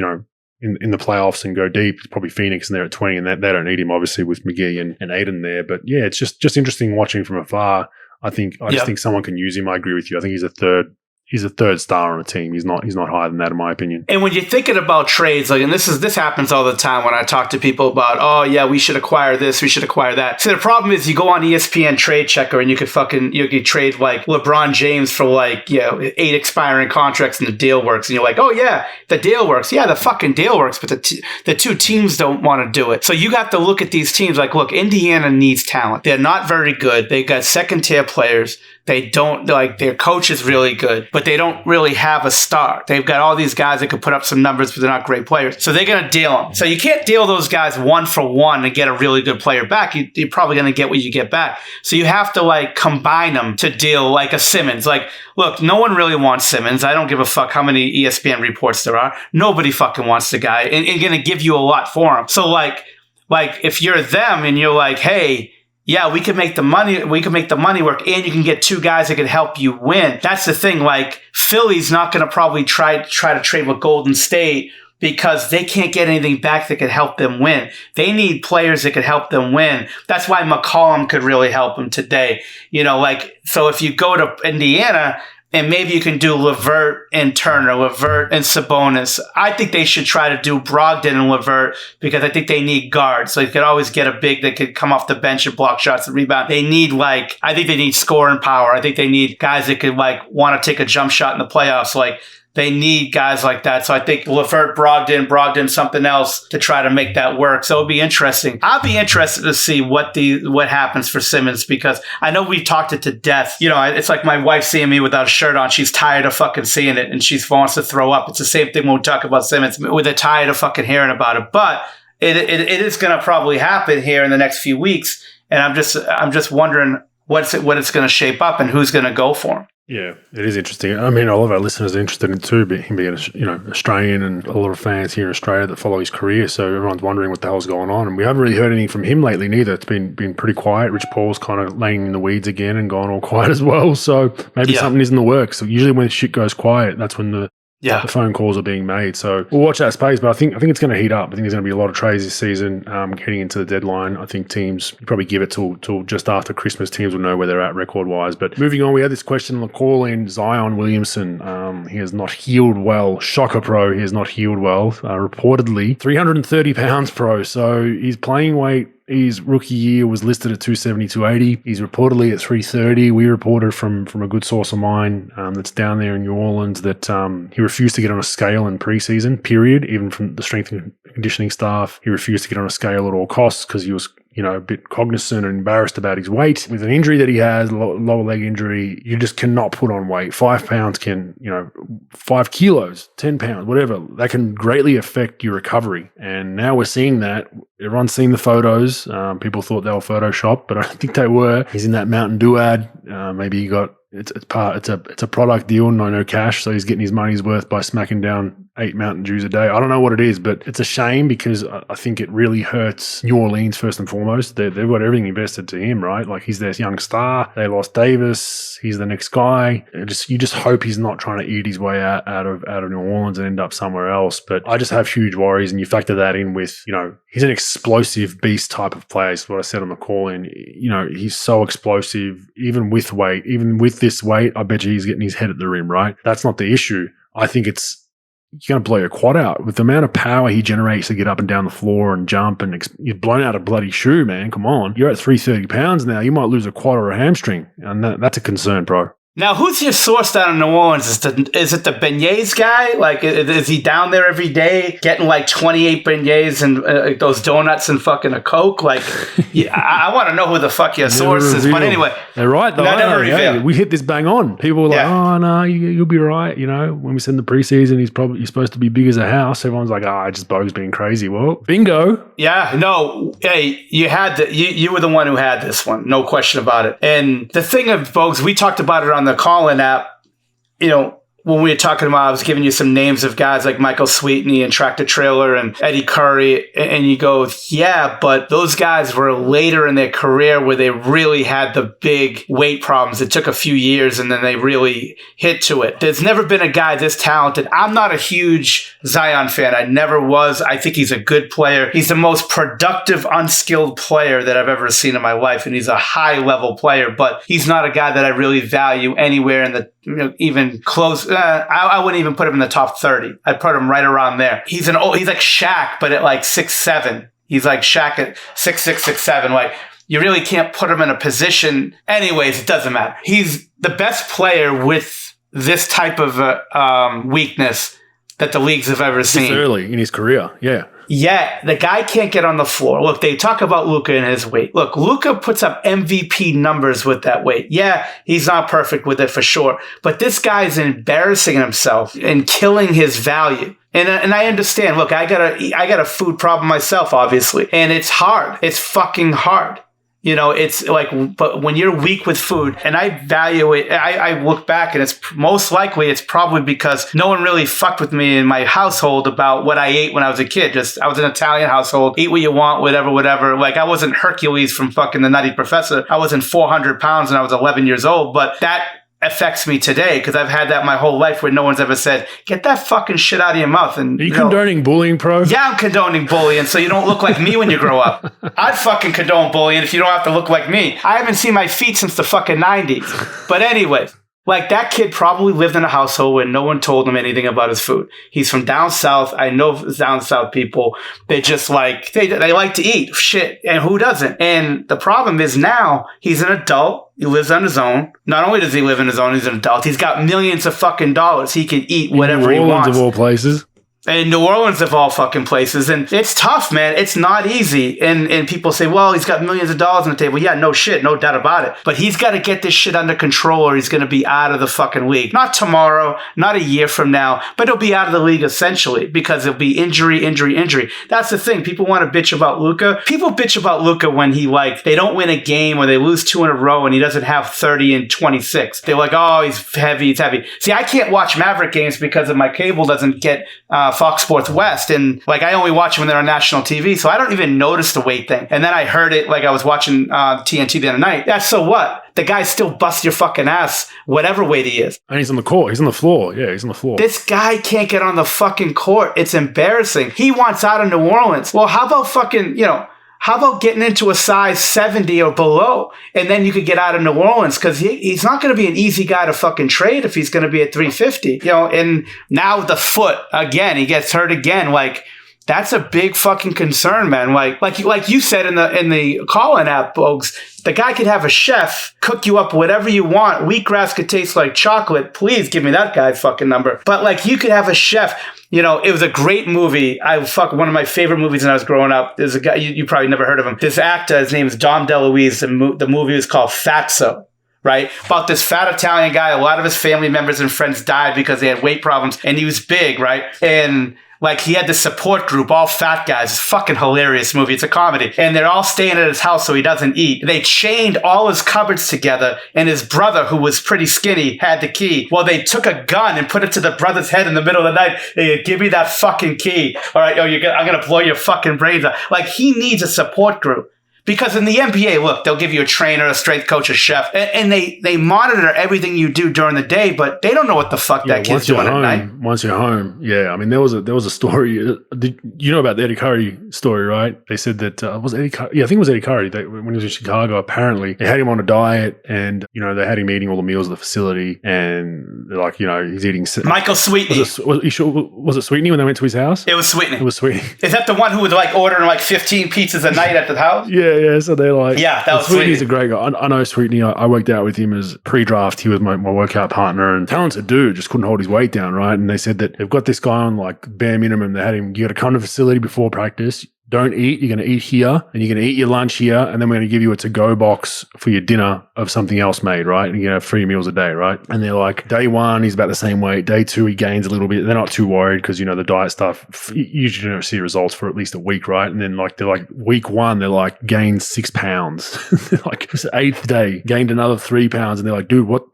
in the playoffs and go deep is probably Phoenix, and they're at 20, and they don't need him obviously with McGee and Aiden there. But yeah, it's just interesting watching from afar. I just think someone can use him. I agree with you. I think he's a third star on a team. He's not higher than that in my opinion. And when you're thinking about trades, like, and this happens all the time when I talk to people about, we should acquire this, we should acquire that. So the problem is you go on ESPN Trade Checker and you could trade like LeBron James for 8 expiring contracts and the deal works. And you're like, oh yeah, the deal works. Yeah, the fucking deal works, but the two teams don't want to do it. So you have to look at these teams like, look, Indiana needs talent. They're not very good. They got second tier players. They don't, like, their coach is really good, but they don't really have a star. They've got all these guys that could put up some numbers, but they're not great players. So they're going to deal them. So you can't deal those guys 1-for-1 and get a really good player back. You're probably going to get what you get back. So you have to, like, combine them to deal like a Simmons. Like, look, no one really wants Simmons. I don't give a fuck how many ESPN reports there are. Nobody fucking wants the guy and going to give you a lot for him. So, like, if you're them and you're like, hey, yeah, we can make the money work, and you can get two guys that can help you win. That's the thing. Like, Philly's not going to probably try to trade with Golden State because they can't get anything back that could help them win. They need players that could help them win. That's why McCollum could really help them today. You know, like, so if you go to Indiana, and maybe you can do LeVert and Turner, LeVert and Sabonis. I think they should try to do Brogdon and LeVert because I think they need guards. So you could always get a big that could come off the bench and block shots and rebound. They need, like, I think they need scoring power. I think they need guys that could, like, want to take a jump shot in the playoffs. Like, they need guys like that. So I think LeVert, Brogdon, something else to try to make that work. So it'll be interesting. I'll be interested to see what happens for Simmons because I know we talked it to death. You know, it's like my wife seeing me without a shirt on. She's tired of fucking seeing it and she wants to throw up. It's the same thing when we talk about Simmons. We're tired of fucking hearing about it. But it is going to probably happen here in the next few weeks. And I'm just wondering what it's going to shape up and who's going to go for him. Yeah, it is interesting. I mean, all of our listeners are interested in it too, but him being, Australian and a lot of fans here in Australia that follow his career. So everyone's wondering what the hell's going on. And we haven't really heard anything from him lately neither. It's been pretty quiet. Rich Paul's kind of laying in the weeds again and gone all quiet as well. So maybe something is in the works. So usually when shit goes quiet, that's when the phone calls are being made. So we'll watch that space, but I think it's going to heat up. I think there's going to be a lot of trades this season heading into the deadline. I think teams probably give it till just after Christmas. Teams will know where they're at record-wise. But moving on, we had this question on the call-in. Zion Williamson, he has not healed well. Shocker, pro. He has not healed well. Reportedly 330 pounds, pro. So his playing weight, his rookie year was listed at 270, 280. He's reportedly at 330. We reported from a good source of mine that's down there in New Orleans that he refused to get on a scale in preseason, period. Even from the strength and conditioning staff, he refused to get on a scale at all costs because he was a bit cognizant and embarrassed about his weight. With an injury that he has, lower leg injury, you just cannot put on weight. 5 pounds 5 kilos, 10 pounds, whatever, that can greatly affect your recovery. And now we're seeing that. Everyone's seen the photos. People thought they were Photoshopped, but I don't think they were. He's in that Mountain Dew ad. Maybe he got it's a product deal, no cash, so he's getting his money's worth by smacking down 8 Mountain Dews a day. I don't know what it is, but it's a shame because I think it really hurts New Orleans first and foremost. They've got everything invested to him, right? Like, he's their young star. They lost Davis. He's the next guy. You just hope he's not trying to eat his way out of New Orleans and end up somewhere else. But I just have huge worries, and you factor that in with, he's an explosive beast type of player. Is what I said on the call in. He's so explosive, even with weight, even with this weight. I bet you he's getting his head at the rim, right? That's not the issue. I think you're going to blow your quad out with the amount of power he generates to get up and down the floor and jump, and you're blown out a bloody shoe, man. Come on. You're at 330 pounds now. You might lose a quad or a hamstring, and that's a concern, bro. Now, who's your source down in New Orleans? Is it the beignets guy? Like, is he down there every day getting like 28 beignets and those donuts and fucking a Coke? Like, I want to know who the fuck your source is. But anyway. They're right, though. Never we hit this bang on. People were like, oh, no, you'll be right. When we said in the preseason, he's supposed to be big as a house. Everyone's like, just Bogues being crazy. Well, bingo. Yeah, no. Hey, you were the one who had this one. No question about it. And the thing of Bogues, we talked about it on the call-in app, when we were talking about, I was giving you some names of guys like Michael Sweetney and Tractor Trailer and Eddie Curry, and you go, yeah, but those guys were later in their career where they really had the big weight problems. It took a few years, and then they really hit to it. There's never been a guy this talented. I'm not a huge Zion fan. I never was. I think he's a good player. He's the most productive, unskilled player that I've ever seen in my life, and he's a high-level player, but he's not a guy that I really value anywhere in the even close. I wouldn't even put him in the top 30. I'd put him right around there. He's like Shaq, but at like 6'7". He's like Shaq at 6'6", 6'7". Like, you really can't put him in a position. Anyways, it doesn't matter. He's the best player with this type of weakness that the leagues have ever seen. This early in his career, yeah. Yet the guy can't get on the floor. Look, they talk about Luka and his weight. Look, Luka puts up MVP numbers with that weight. Yeah, he's not perfect with it for sure, but this guy's embarrassing himself and killing his value. And I understand. Look, I got a food problem myself, obviously, and it's hard. It's fucking hard. You know, it's like, but when you're weak with food, and I value it, I look back and it's most likely it's probably because no one really fucked with me in my household about what I ate when I was a kid. I was an Italian household, eat what you want, whatever. Like I wasn't Hercules from fucking the Nutty Professor. I wasn't 400 pounds when I was 11 years old, but that affects me today because I've had that my whole life where no one's ever said, get that fucking shit out of your mouth. And are you condoning bullying, pro? Yeah, I'm condoning bullying so you don't look like me when you grow up. I'd fucking condone bullying if you don't have to look like me. I haven't seen my feet since the fucking 90s. But anyway, like that kid probably lived in a household where no one told him anything about his food. He's from down south. I know down south people, they just like, they like to eat shit. And who doesn't? And the problem is now he's an adult. He lives on his own. Not only does he live on his own, he's an adult. He's got millions of fucking dollars. He can eat whatever he wants. New Orleans of all places. In New Orleans of all fucking places. And it's tough, man. It's not easy. And people say, well, he's got millions of dollars on the table. Yeah, no shit. No doubt about it. But he's got to get this shit under control or he's going to be out of the fucking league. Not tomorrow, not a year from now, but he'll be out of the league essentially because it'll be injury. That's the thing. People want to bitch about Luka. People bitch about Luka when they don't win a game or they lose 2 in a row and he doesn't have 30 and 26. They're like, oh, he's heavy. See, I can't watch Maverick games because of my cable doesn't get Fox Sports West, and like I only watch them when they're on national TV, so I don't even notice the weight thing. And then I heard it, like I was watching TNT the other night. Yeah, so what? The guy still busts your fucking ass, whatever weight he is. And he's on the court. He's on the floor. Yeah, he's on the floor. This guy can't get on the fucking court. It's embarrassing. He wants out of New Orleans. Well, how about fucking, how about getting into a size 70 or below, and then you could get out of New Orleans because he's not going to be an easy guy to fucking trade if he's going to be at 350. And now the foot again, he gets hurt again. Like that's a big fucking concern, man. Like you said in the call-in app, Bogues, the guy could have a chef cook you up whatever you want. Wheatgrass could taste like chocolate. Please give me that guy's fucking number. But like you could have a chef. It was a great movie. One of my favorite movies when I was growing up. There's a guy, you probably never heard of him. This actor, his name is Dom DeLuise. The movie was called Fatso, right? About this fat Italian guy. A lot of his family members and friends died because they had weight problems and he was big, right? And like he had this support group, all fat guys. It's a fucking hilarious movie. It's a comedy. And they're all staying at his house so he doesn't eat. They chained all his cupboards together and his brother, who was pretty skinny, had the key. Well, they took a gun and put it to the brother's head in the middle of the night. Hey, give me that fucking key. All right, I'm going to blow your fucking brains out. Like he needs a support group. Because in the NBA, look, they'll give you a trainer, a strength coach, a chef, and they monitor everything you do during the day, but they don't know what the fuck that kid's doing at night. Once you're home, yeah. I mean, there was a story. You know about the Eddie Curry story, right? They said that was Eddie Curry. Yeah, I think it was Eddie Curry. When he was in Chicago, apparently they had him on a diet, and they had him eating all the meals at the facility, and they're like, he's eating. Michael Sweetney. Was it Sweetney when they went to his house? It was Sweetney. It was Sweetney. Is that the one who was like ordering like 15 pizzas a night at the house? Yeah. So they're like, yeah, that was Sweetney's a great guy. I know Sweetney. I worked out with him as pre-draft. He was my workout partner and talented dude. Just couldn't hold his weight down, right? And they said that they've got this guy on like bare minimum. They had him. You got to come to the facility before practice. Don't eat. You're going to eat here, and you're going to eat your lunch here, and then we're going to give you a to-go box for your dinner of something else made, right? And you're going to have 3 meals a day, right? And they're like, day 1, he's about the same weight. Day 2, he gains a little bit. They're not too worried because, the diet stuff, you usually don't see results for at least a week, right? And then they're like, week 1, they're like, gained 6 pounds. They're like, it's the 8th day, gained another 3 pounds. And they're like, dude, what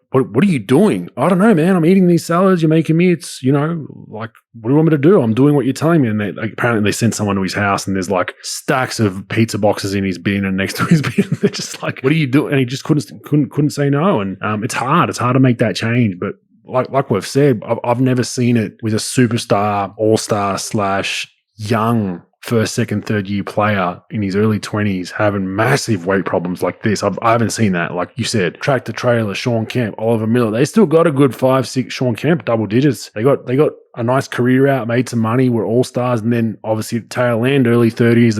are you doing? I don't know, man. I'm eating these salads. You're making me. It's, like, what do you want me to do? I'm doing what you're telling me. And apparently they sent someone to his house and there's like stacks of pizza boxes in his bin and next to his bin. They're just like, what are you doing? And he just couldn't say no. And it's hard. It's hard to make that change. But like we've said, I've never seen it with a superstar, all-star / young first, second, third year player in his early 20s having massive weight problems like this. I haven't seen that. Like you said, tractor trailer, Sean Kemp, Oliver Miller. They still got a good 5, 6 Sean Kemp, double digits. They got a nice career out, made some money, were all stars, and then obviously tail end, early 30s,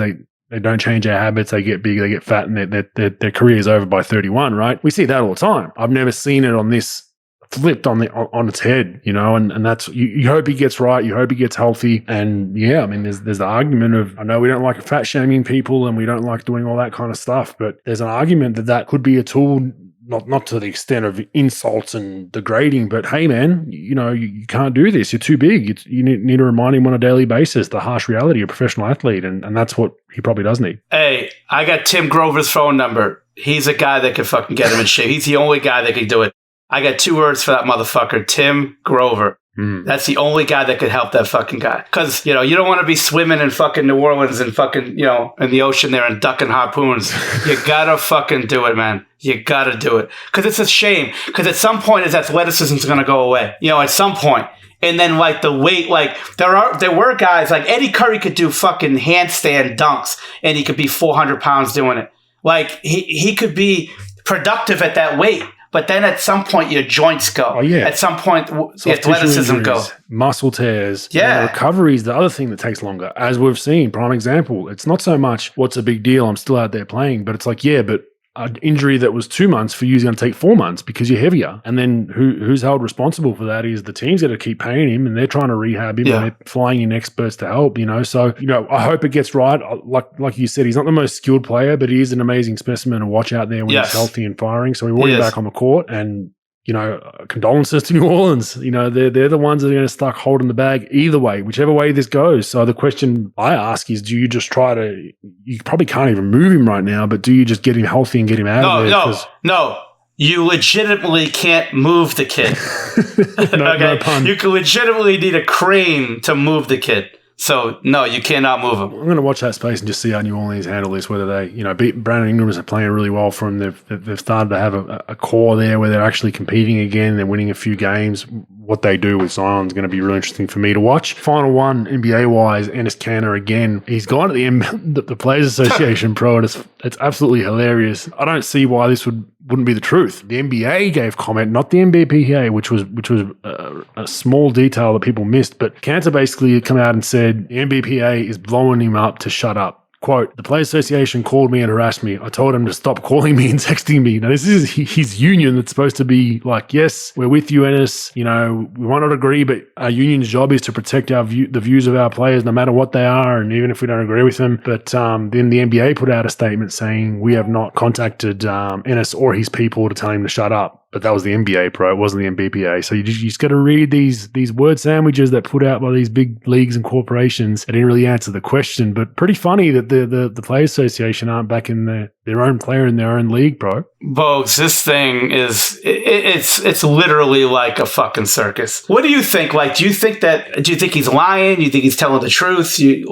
they don't change their habits, they get big, they get fat, and their career is over by 31, right? We see that all the time. I've never seen it on this flipped on its head, and that's you hope he gets right, you hope he gets healthy, and yeah, I mean there's the argument of, I know we don't like fat shaming people and we don't like doing all that kind of stuff, but there's an argument that could be a tool, not to the extent of insults and degrading, but hey man, you can't do this, you're too big, you need to remind him on a daily basis the harsh reality of a professional athlete, and that's what he probably does need. Hey, I got Tim Grover's phone number. He's a guy that could fucking get him in shape. He's the only guy that could do it. I got 2 words for that motherfucker, Tim Grover. That's the only guy that could help that fucking guy. Because, you don't want to be swimming in fucking New Orleans and fucking, in the ocean there and ducking harpoons. You gotta fucking do it, man. You gotta do it. Because it's a shame. Because at some point his athleticism is going to go away. At some point. And then, like, the weight, like, there were guys, like, Eddie Curry could do fucking handstand dunks, and he could be 400 pounds doing it. Like, he could be productive at that weight. But then at some point, your joints go. Oh, yeah. At some point, the athleticism goes. Muscle tears. Yeah. Recovery is the other thing that takes longer. As we've seen, prime example, it's not so much what's a big deal, I'm still out there playing, but it's like, yeah, but an injury that was 2 months for you is going to take 4 months because you're heavier. And then who's held responsible for that is the teams that keep paying him, and they're trying to rehab him, and they're flying in experts to help, So, I hope it gets right. Like you said, he's not the most skilled player, but he is an amazing specimen to watch out there when he's healthy and firing. So we want him back on the court, and condolences to New Orleans. They're the ones that are going to start holding the bag either way, whichever way this goes. So the question I ask is, do you just you probably can't even move him right now, but do you just get him healthy and get him out of there? No. You legitimately can't move the kid. No pun. You can legitimately need a crane to move the kid. So, no, you cannot move him. I'm going to watch that space and just see how New Orleans handle this, whether they, beat Brandon Ingram is playing really well for them. They've started to have a core there where they're actually competing again. They're winning a few games. What they do with Zion is going to be really interesting for me to watch. Final one, NBA-wise, Enes Kanter again. He's gone to the Players Association Pro, and it's absolutely hilarious. I don't see why this wouldn't be the truth. The NBA gave comment, not the NBPA, which was a small detail that people missed. But Kanter basically come out and said the NBPA is blowing him up to shut up. Quote, the Players Association called me and harassed me. I told him to stop calling me and texting me. Now, this is his union that's supposed to be like, yes, we're with you, Ennis. We might not agree, but our union's job is to protect the views of our players, no matter what they are, and even if we don't agree with them. But then the NBA put out a statement saying, we have not contacted Ennis or his people to tell him to shut up. But that was the NBA Pro, it wasn't the NBPA. So you just got to read these word sandwiches that put out by these big leagues and corporations. It didn't really answer the question, but pretty funny that the Players Association aren't back in their own player in their own league, bro. Bogues, this thing is it's literally like a fucking circus. What do you think? Like, do you think he's lying? Do you think he's telling the truth? You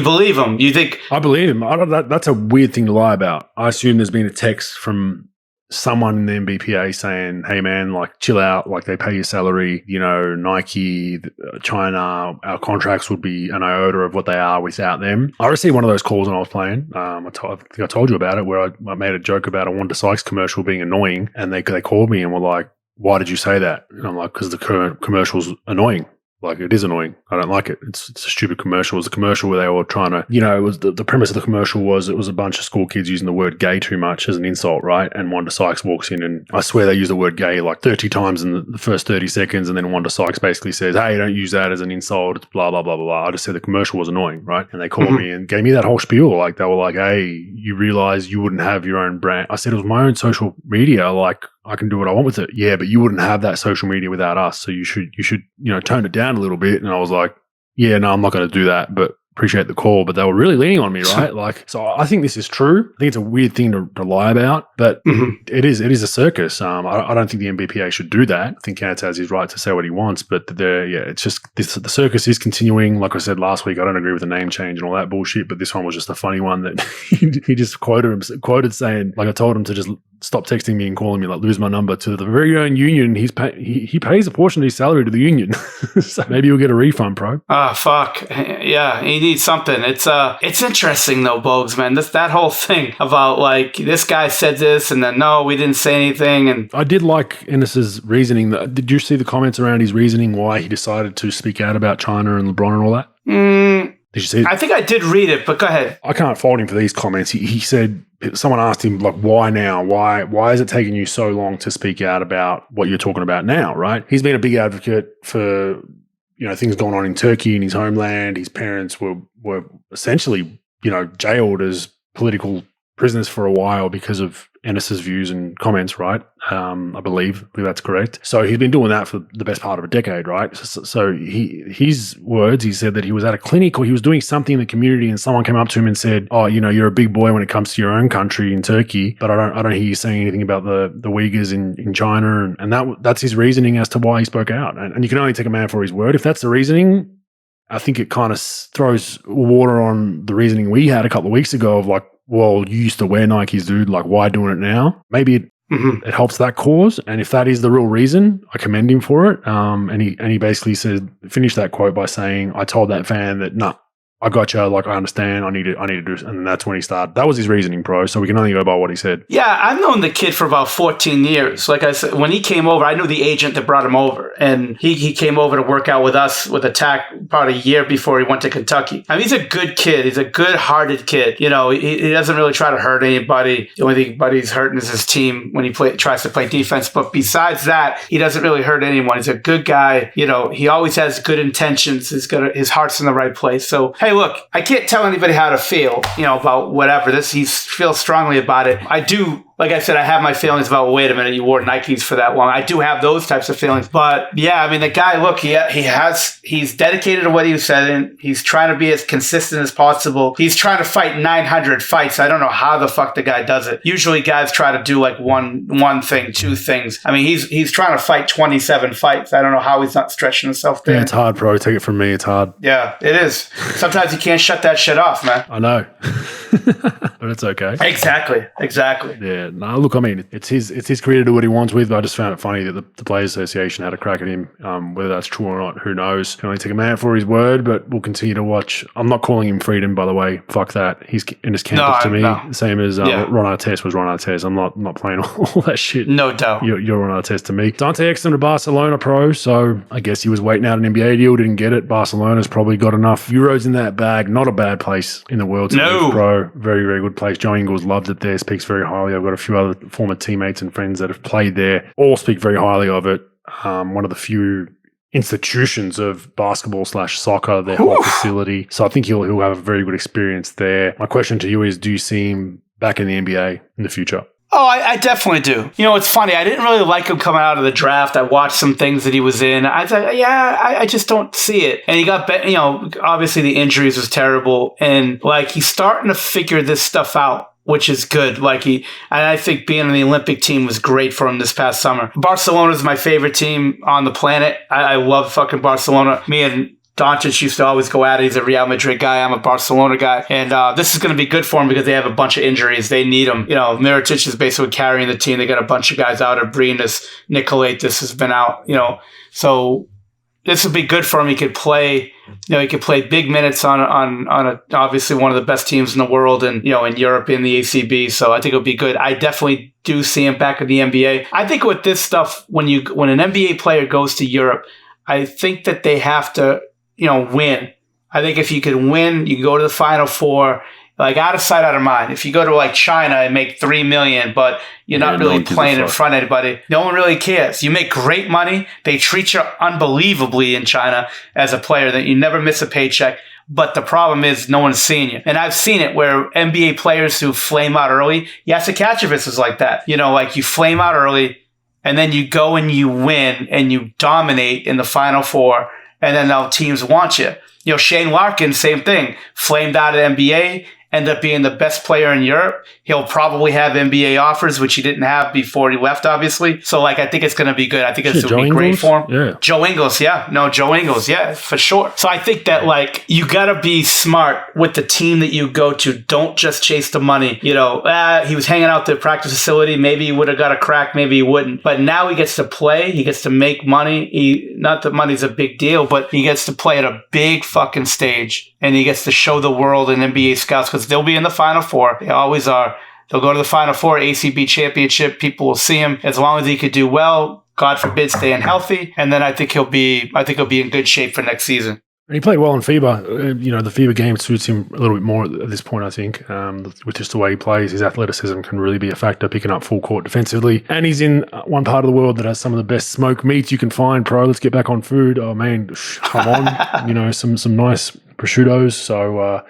believe him? You think? I believe him. That's a weird thing to lie about. I assume there's been a text from someone in the NBPA saying, hey man, like chill out, like they pay your salary, Nike, China, our contracts would be an iota of what they are without them. I received one of those calls when I was playing. I think I told you about it, where I made a joke about a Wanda Sykes commercial being annoying, and they called me and were like, why did you say that? And I'm like, because the current commercial's annoying. Like, it is annoying. I don't like it. It's a stupid commercial. It was a commercial where they were trying to, it was the premise of the commercial was it was a bunch of school kids using the word gay too much as an insult, right? And Wanda Sykes walks in, and I swear they use the word gay like 30 times in the first 30 seconds. And then Wanda Sykes basically says, hey, don't use that as an insult. It's blah, blah, blah, blah, blah. I just said the commercial was annoying, right? And they called me and gave me that whole spiel. Like, they were like, hey, you realize you wouldn't have your own brand. I said, it was my own social media. Like, I can do what I want with it. Yeah, but you wouldn't have that social media without us. So you should, tone it down a little bit. And I was like, yeah, no, I'm not going to do that, but appreciate the call. But they were really leaning on me, right? Like, so I think this is true. I think it's a weird thing to lie about, but it is a circus. I don't think the NBPA should do that. I think Kanter has his right to say what he wants, but it's just the circus is continuing. Like I said last week, I don't agree with the name change and all that bullshit, but this one was just a funny one that he just quoted saying, like, I told him to just stop texting me and calling me, like, lose my number to the very own union. He pays a portion of his salary to the union. So maybe you'll get a refund, bro. Ah, fuck. Yeah, he needs something. It's interesting though, Bogues, man. That whole thing about, like, this guy said this and then no, we didn't say anything. And I did like Ennis's reasoning. Did you see the comments around his reasoning why he decided to speak out about China and LeBron and all that? Did you see it? I think I did read it, but go ahead. I can't fault him for these comments. He said, someone asked him, like, why now? Why is it taking you so long to speak out about what you're talking about now, right? He's been a big advocate for, things going on in Turkey, in his homeland. His parents were essentially, jailed as political prisoners for a while because of Ennis's views and comments, right? I believe that's correct. So he's been doing that for the best part of a decade, right? So his words, he said that he was at a clinic or he was doing something in the community and someone came up to him and said, oh, you're a big boy when it comes to your own country in Turkey, but I don't hear you saying anything about the Uyghurs in China. And that's his reasoning as to why he spoke out. And you can only take a man for his word. If that's the reasoning, I think it kind of throws water on the reasoning we had a couple of weeks ago of like, well, you used to wear Nikes, dude. Like, why doing it now? Maybe it helps that cause. And if that is the real reason, I commend him for it. And he basically finished that quote by saying, I told that fan that, nah, I got you. Like, I understand. I need to do. And that's when he started. That was his reasoning, bro. So we can only go by what he said. Yeah, I've known the kid for about 14 years. Like I said, when he came over, I knew the agent that brought him over. And he came over to work out with us with Attack about a year before he went to Kentucky. I mean, he's a good kid. He's a good-hearted kid. He doesn't really try to hurt anybody. The only thing he's hurting is his team when he tries to play defense. But besides that, he doesn't really hurt anyone. He's a good guy. He always has good intentions. His heart's in the right place. So, hey, look, I can't tell anybody how to feel, about whatever he feels strongly about it. I do, like I said, I have my feelings about, wait a minute, you wore Nikes for that long. I do have those types of feelings. But yeah, I mean, the guy, look, he's dedicated to what he was saying. He's trying to be as consistent as possible. He's trying to fight 900 fights. I don't know how the fuck the guy does it. Usually guys try to do like one thing, two things. I mean, he's trying to fight 27 fights. I don't know how he's not stretching himself there. Yeah, it's hard, bro. Take it from me. It's hard. Yeah, it is. Sometimes you can't shut that shit off, man. I know. But it's okay. Exactly. Yeah. No, look, I mean, it's his career to do what he wants with, but I just found it funny that the Players Association had a crack at him. Whether that's true or not, who knows? Can only take a man for his word, but we'll continue to watch. I'm not calling him Freedom, by the way. Fuck that. He's in his camp to me. No. Same as Ron Artest was Ron Artest. I'm not playing all that shit. No doubt. You're Ron Artest to me. Dante Exum to Barcelona pro, so I guess he was waiting out an NBA deal, didn't get it. Barcelona's probably got enough euros in that bag. Not a bad place in the world to live, pro. Very, very good place. Joe Ingles loved it there, speaks very highly. I've got a few other former teammates and friends that have played there. All speak very highly of it. One of the few institutions of basketball/soccer, their whole facility. So I think he'll have a very good experience there. My question to you is, do you see him back in the NBA in the future? Oh, I definitely do. It's funny. I didn't really like him coming out of the draft. I watched some things that he was in. I thought, I just don't see it. And he got, obviously the injuries was terrible. And he's starting to figure this stuff out, which is good. And I think being on the Olympic team was great for him this past summer. Barcelona is my favorite team on the planet. I love fucking Barcelona. Me and Doncic used to always go at it. He's a Real Madrid guy. I'm a Barcelona guy. And this is going to be good for him because they have a bunch of injuries. They need him. Mirotic is basically carrying the team. They got a bunch of guys out. Abrinas, Nicolaitis has been out. So this would be good for him. He could play. He could play big minutes on obviously one of the best teams in the world and in Europe in the ACB. So I think it'll be good. I definitely do see him back in the NBA. I think with this stuff, when an NBA player goes to Europe, I think that they have to win. I think if you can win, you can go to the Final Four, out of sight, out of mind. If you go to China and make $3 million, but you're not really playing in front of anybody, no one really cares. You make great money. They treat you unbelievably in China as a player that you never miss a paycheck. But the problem is no one's seeing you. And I've seen it where NBA players who flame out early, Jasikacevic is like that. You flame out early and then you go and you win and you dominate in the Final Four. And then now teams want you. Shane Larkin, same thing. Flamed out of NBA, ended up being the best player in Europe. He'll probably have NBA offers, which he didn't have before he left, obviously. So, I think it's going to be good. I think it's going to be great for him. Yeah. Joe Ingles, yeah. No, Joe Ingles, yeah, for sure. So I think that, you got to be smart with the team that you go to. Don't just chase the money. He was hanging out at the practice facility. Maybe he would have got a crack. Maybe he wouldn't. But now he gets to play. He gets to make money. Not that money's a big deal, but he gets to play at a big fucking stage. And he gets to show the world and NBA scouts because they'll be in the Final Four. They always are. They'll go to the Final Four, ACB championship. People will see him as long as he could do well. God forbid, staying healthy. And then I think he'll be in good shape for next season. And he played well in FIBA. The FIBA game suits him a little bit more at this point, I think. With just the way he plays, his athleticism can really be a factor, picking up full court defensively. And he's in one part of the world that has some of the best smoked meats you can find, pro. Let's get back on food. Oh, man, come on. Some nice prosciuttos. So,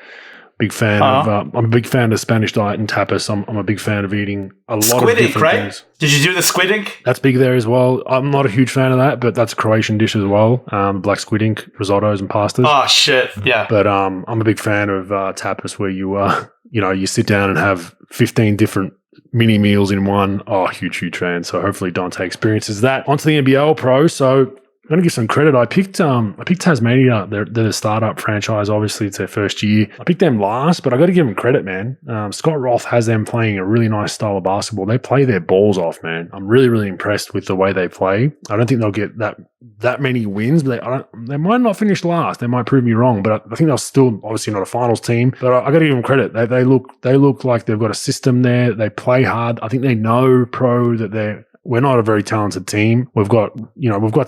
big fan of. I'm a big fan of Spanish diet and tapas. I'm a big fan of eating a lot squid of different ink, right? things. Did you do the squid ink? That's big there as well. I'm not a huge fan of that, but that's a Croatian dish as well. Black squid ink, risottos and pastas. Oh shit, yeah. But I'm a big fan of tapas, where you sit down and have 15 different mini meals in one. Oh, huge fan. So hopefully Dante experiences that. Onto the NBL Pro. So I'm going to give some credit. I picked Tasmania. They're a startup franchise. Obviously, it's their first year. I picked them last, but I got to give them credit, man. Scott Roth has them playing a really nice style of basketball. They play their balls off, man. I'm really, really impressed with the way they play. I don't think they'll get that many wins, but they might not finish last. They might prove me wrong, but I think they're still obviously not a finals team. But I got to give them credit. They look like they've got a system there. They play hard. I think they know, pro, that we're not a very talented team. We've got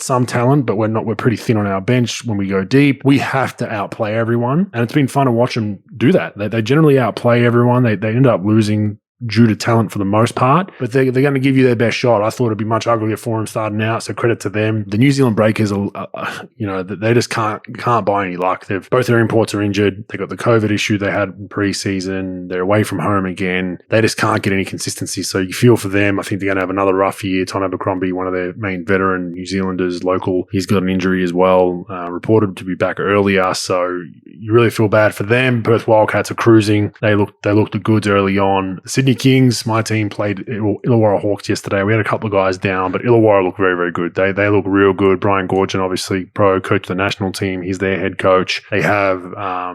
some talent, but we're pretty thin on our bench when we go deep. We have to outplay everyone. And it's been fun to watch them do that. They generally outplay everyone. They end up losing due to talent for the most part, but they're going to give you their best shot. I thought it'd be much uglier for them starting out, so credit to them. The New Zealand Breakers, they just can't buy any luck. Both their imports are injured. They got the COVID issue they had in preseason. They're away from home again. They just can't get any consistency. So you feel for them. I think they're going to have another rough year. Tom Abercrombie, one of their main veteran New Zealanders, local, he's got an injury as well, reported to be back earlier. So you really feel bad for them. Perth Wildcats are cruising. They looked the goods early on. Sydney Kings, my team, played Illawarra Hawks yesterday. We had a couple of guys down, but Illawarra look very, very good. They look real good. Brian Gorgon, obviously pro coach of the national team. He's their head coach. They have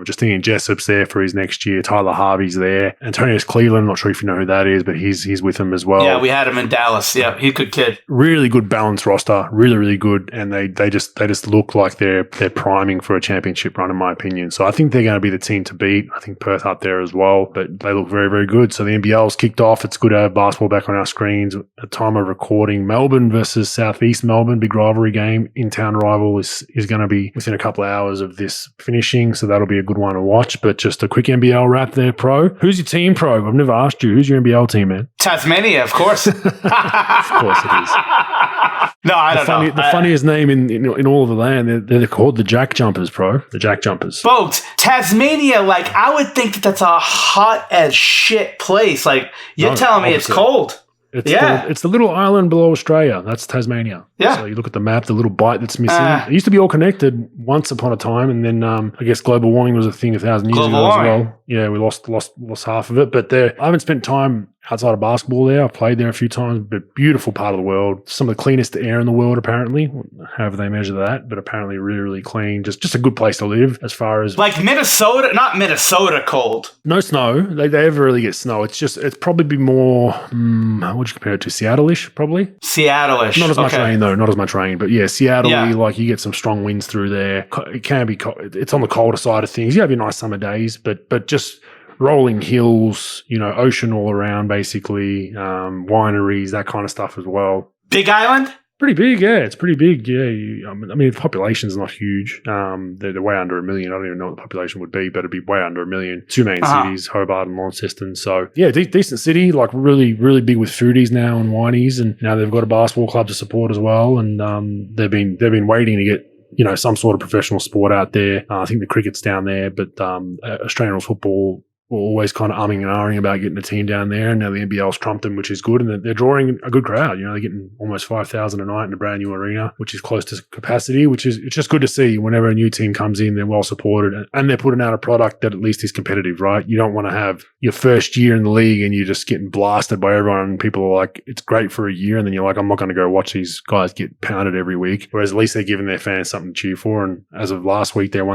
Justinian Jessup's there for his next year. Tyler Harvey's there. Antonius Cleveland, not sure if you know who that is, but he's with them as well. Yeah, we had him in Dallas. Yeah, he's a good kid. Really good balanced roster. Really, really good. And they just look like they're priming for a championship run, in my opinion. So I think they're going to be the team to beat. I think Perth up there as well, but they look very, very good. So the NBL's kicked off. It's good to have basketball back on our screens at time of recording. Melbourne versus Southeast Melbourne, big rivalry game. In-town rival is going to be within a couple of hours of this finishing, so that'll be a good one to watch. But just a quick NBL wrap there, pro. Who's your team, pro? I've never asked you. Who's your NBL team, man? Tasmania, of course. Of course it is. No, I don't know. The funniest name in all of the land, they're called the Jack Jumpers, pro. The Jack Jumpers. Bogues, Tasmania, I would think that's a hot as shit place. You're telling me it's cold. It's the little island below Australia. That's Tasmania. Yeah. So you look at the map, the little bite that's missing. It used to be all connected once upon a time, and then I guess global warming was a thing 1,000 years ago as well. Yeah, we lost half of it. But I haven't spent time outside of basketball there. I've played there a few times, but beautiful part of the world. Some of the cleanest air in the world, apparently. However they measure that, but apparently really, really clean. Just a good place to live as far as... Minnesota, not Minnesota cold. No snow. They never really get snow. It's probably be more, what would you compare it to? Seattle-ish, probably? Seattle-ish. Not as much rain, though. Not as much rain. But yeah, Seattle, you get some strong winds through there. It can be cold. It's on the colder side of things. You have your nice summer days, but just... rolling hills, ocean all around, basically, wineries, that kind of stuff as well. Big island? Pretty big, yeah. It's pretty big, yeah. The population's not huge. They're way under 1 million. I don't even know what the population would be, but it'd be way under 1 million. Two main cities, Hobart and Launceston. So, yeah, decent city, really, really big with foodies now and wineries. And now they've got a basketball club to support as well. And they've been waiting to get, some sort of professional sport out there. I think the cricket's down there, but Australian rules football were always kind of umming and ahhing about getting a team down there, and now the NBL's trumped them, which is good, and they're drawing a good crowd. They're getting almost 5,000 a night in a brand new arena, which is close to capacity, it's just good to see. Whenever a new team comes in, they're well supported, and they're putting out a product that at least is competitive, right? You don't want to have your first year in the league and you're just getting blasted by everyone, and people are like, it's great for a year, and then you're like, I'm not going to go watch these guys get pounded every week. Whereas at least they're giving their fans something to cheer for, and as of last week, the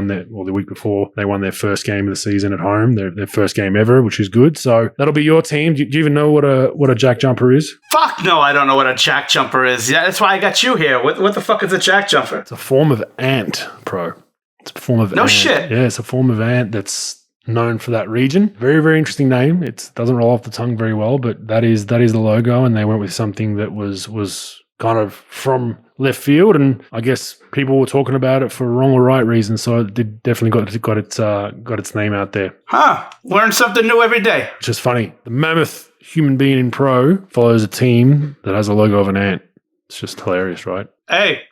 week before, they won their first game of the season at home, their first game ever, which is good. So that'll be your team. Do you even know what a jack jumper is? Fuck no, I don't know what a jack jumper is. Yeah, that's why I got you here. What the fuck is a jack jumper? It's a form of ant, pro. It's a form of ant. No shit. Yeah, it's a form of ant that's known for that region. Very, very interesting name. It doesn't roll off the tongue very well, but that is the logo, and they went with something that was kind of from left field, and I guess people were talking about it for wrong or right reasons, so it definitely got its name out there. Huh. Learn something new every day. Which is funny. The mammoth human being in pro follows a team that has a logo of an ant. It's just hilarious, right? Hey,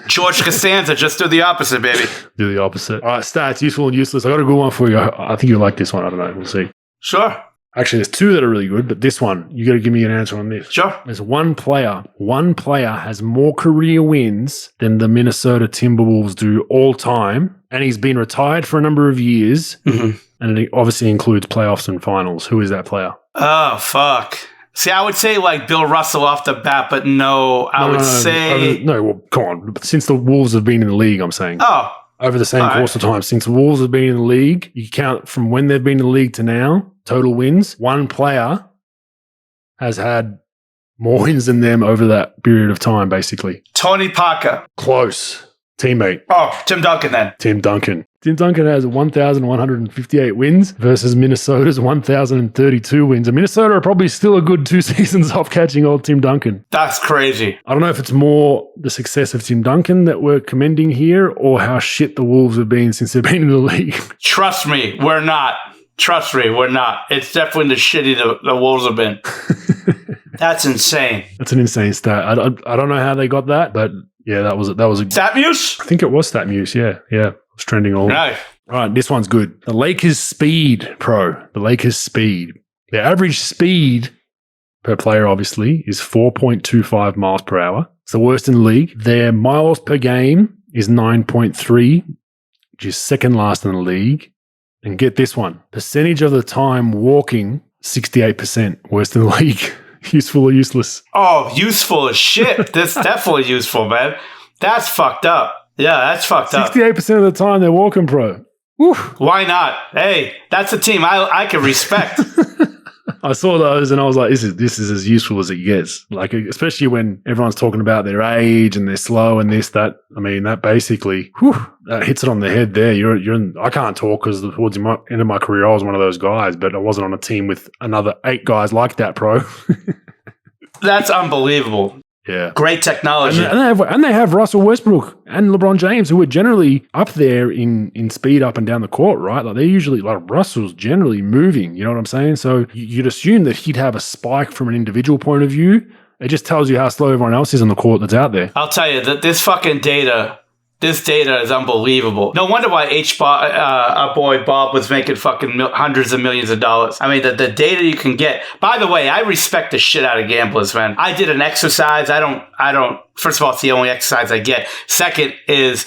George Costanza, just do the opposite, baby. Do the opposite. All right, stats, useful and useless. I got a good one for you. I think you like this one. I don't know. We'll see. Sure. Actually, there's two that are really good, but this one, you got to give me an answer on this. Sure. There's one player has more career wins than the Minnesota Timberwolves do all time, and he's been retired for a number of years, and it obviously includes playoffs and finals. Who is that player? Oh, fuck. See, I would say like Bill Russell off the bat, but no, I would say... No, well, come on. Since the Wolves have been in the league, I'm saying. Oh. Over the same course of time. Since the Wolves have been in the league, you count from when they've been in the league to now, total wins. One player has had more wins than them over that period of time, basically. Tony Parker. Close. Teammate. Oh, Tim Duncan then. Tim Duncan. Tim Duncan has 1,158 wins versus Minnesota's 1,032 wins. And Minnesota are probably still a good 2 seasons off catching old Tim Duncan. That's crazy. I don't know if it's more the success of Tim Duncan that we're commending here or how shit the Wolves have been since they've been in the league. Trust me, we're not. Trust me, we're not. It's definitely the shitty the Wolves have been. That's insane. That's an insane stat. I don't know how they got that, but yeah, that was a StatMuse? I think it was StatMuse. Yeah. It was trending all. Right. All right, this one's good. The Lakers speed, pro. The Lakers speed. Their average speed per player, obviously, is 4.25 miles per hour. It's the worst in the league. Their miles per game is 9.3, which is second last in the league. And get this one. Percentage of the time walking, 68%. Worst in the league. Useful or useless? Oh, useful as shit. That's definitely useful, man. That's fucked up. Yeah, that's fucked up. 68% of the time they're walking, pro. Woo. Why not? Hey, that's a team I can respect. I saw those and I was like, this is as useful as it gets. Like, especially when everyone's talking about their age and they're slow and this, that. I mean, that basically, that hits it on the head there. I can't talk because towards the end of my career, I was one of those guys, but I wasn't on a team with another 8 guys like that, pro. That's unbelievable. Yeah. Great technology. And they have Russell Westbrook and LeBron James, who are generally up there in speed up and down the court, right? Like they're usually, like Russell's generally moving, you know what I'm saying? So you'd assume that he'd have a spike from an individual point of view. It just tells you how slow everyone else is on the court that's out there. I'll tell you that this data is unbelievable. No wonder why our boy Bob was making fucking hundreds of millions of dollars. I mean, the data you can get. By the way, I respect the shit out of gamblers, man. I did an exercise. I don't. First of all, it's the only exercise I get. Second is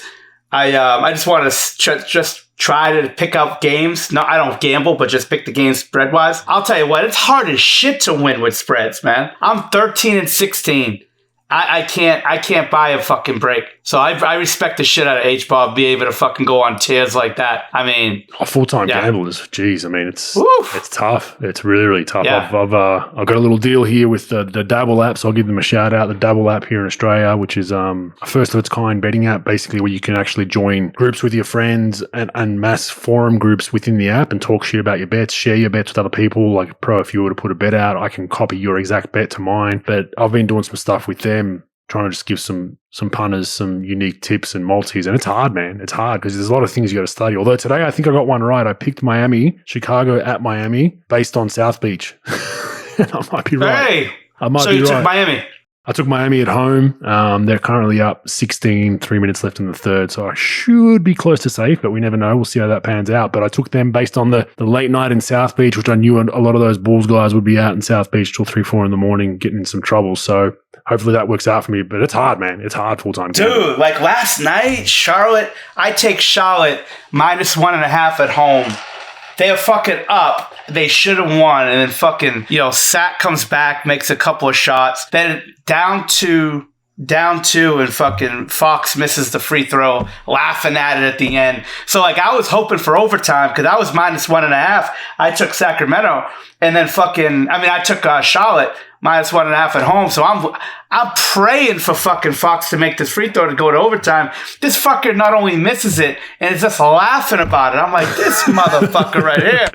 I just want to just try to pick up games. No, I don't gamble, but just pick the games spread wise. I'll tell you what, it's hard as shit to win with spreads, man. I'm 13-16. I can't buy a fucking break. So I respect the shit out of H-Bob, be able to fucking go on tears like that. I mean, a full-time gamblers, geez. I mean, it's tough. It's really, really tough. Yeah. I've got a little deal here with the Dabble app, so I'll give them a shout out. The Dabble app here in Australia, which is a first of its kind betting app, basically where you can actually join groups with your friends and mass forum groups within the app and talk shit about your bets, share your bets with other people. Like, pro, if you were to put a bet out, I can copy your exact bet to mine. But I've been doing some stuff with them, trying to just give some punters some unique tips and multis. And it's hard, man. It's hard because there's a lot of things you got to study. Although today I think I got one right. I picked Chicago at Miami based on South Beach. I might be right. Hey, I might so be you right. took Miami. I took Miami at home. They're currently up 16, 3 minutes left in the third. So I should be close to safe, but we never know. We'll see how that pans out. But I took them based on the late night in South Beach, which I knew a lot of those Bulls guys would be out in South Beach till 3, 4 in the morning, getting in some trouble. So hopefully that works out for me. But it's hard, man. It's hard full-time. Dude, like last night, Charlotte, I take Charlotte -1.5 at home. They are fucking up. They should have won. And then fucking, Sack comes back, makes a couple of shots. Then down two, and fucking Fox misses the free throw, laughing at it at the end. So, like, I was hoping for overtime because I was -1.5. I took Sacramento. And then I took Charlotte -1.5 at home. So I'm praying for fucking Fox to make this free throw to go to overtime. This fucker not only misses it and is just laughing about it. I'm like, this motherfucker right here.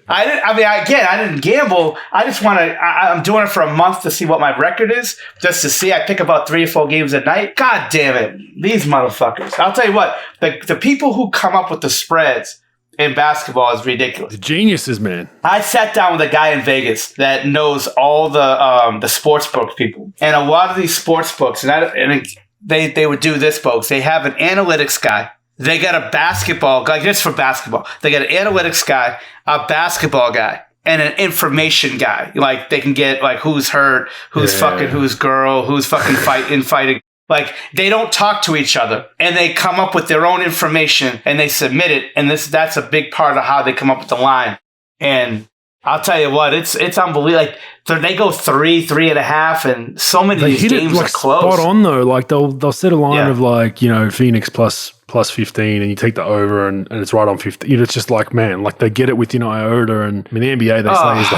I didn't gamble. I just want to. I'm doing it for a month to see what my record is, just to see. I pick about 3 or 4 games a night. God damn it, these motherfuckers! I'll tell you what. The people who come up with the spreads in basketball is ridiculous. The geniuses, man. I sat down with a guy in Vegas that knows all the sports book people, and a lot of these sports books, and they would do this, folks. They have an analytics guy. They got a basketball guy, just for basketball. They got an analytics guy, a basketball guy, and an information guy. Like, they can get, like, who's hurt, who's fucking who's girl, who's fucking fighting. Like, they don't talk to each other, and they come up with their own information, and they submit it, and that's a big part of how they come up with the line. And I'll tell you what, it's unbelievable. Like, they go 3.5, and so many of these games are close. Spot on though. Like, they'll set a line of, like, you know, Phoenix plus 15, and you take the over, and it's right on 50. It's just like, man, like, they get it with, you know, iota. And I mean, the NBA, they say, is the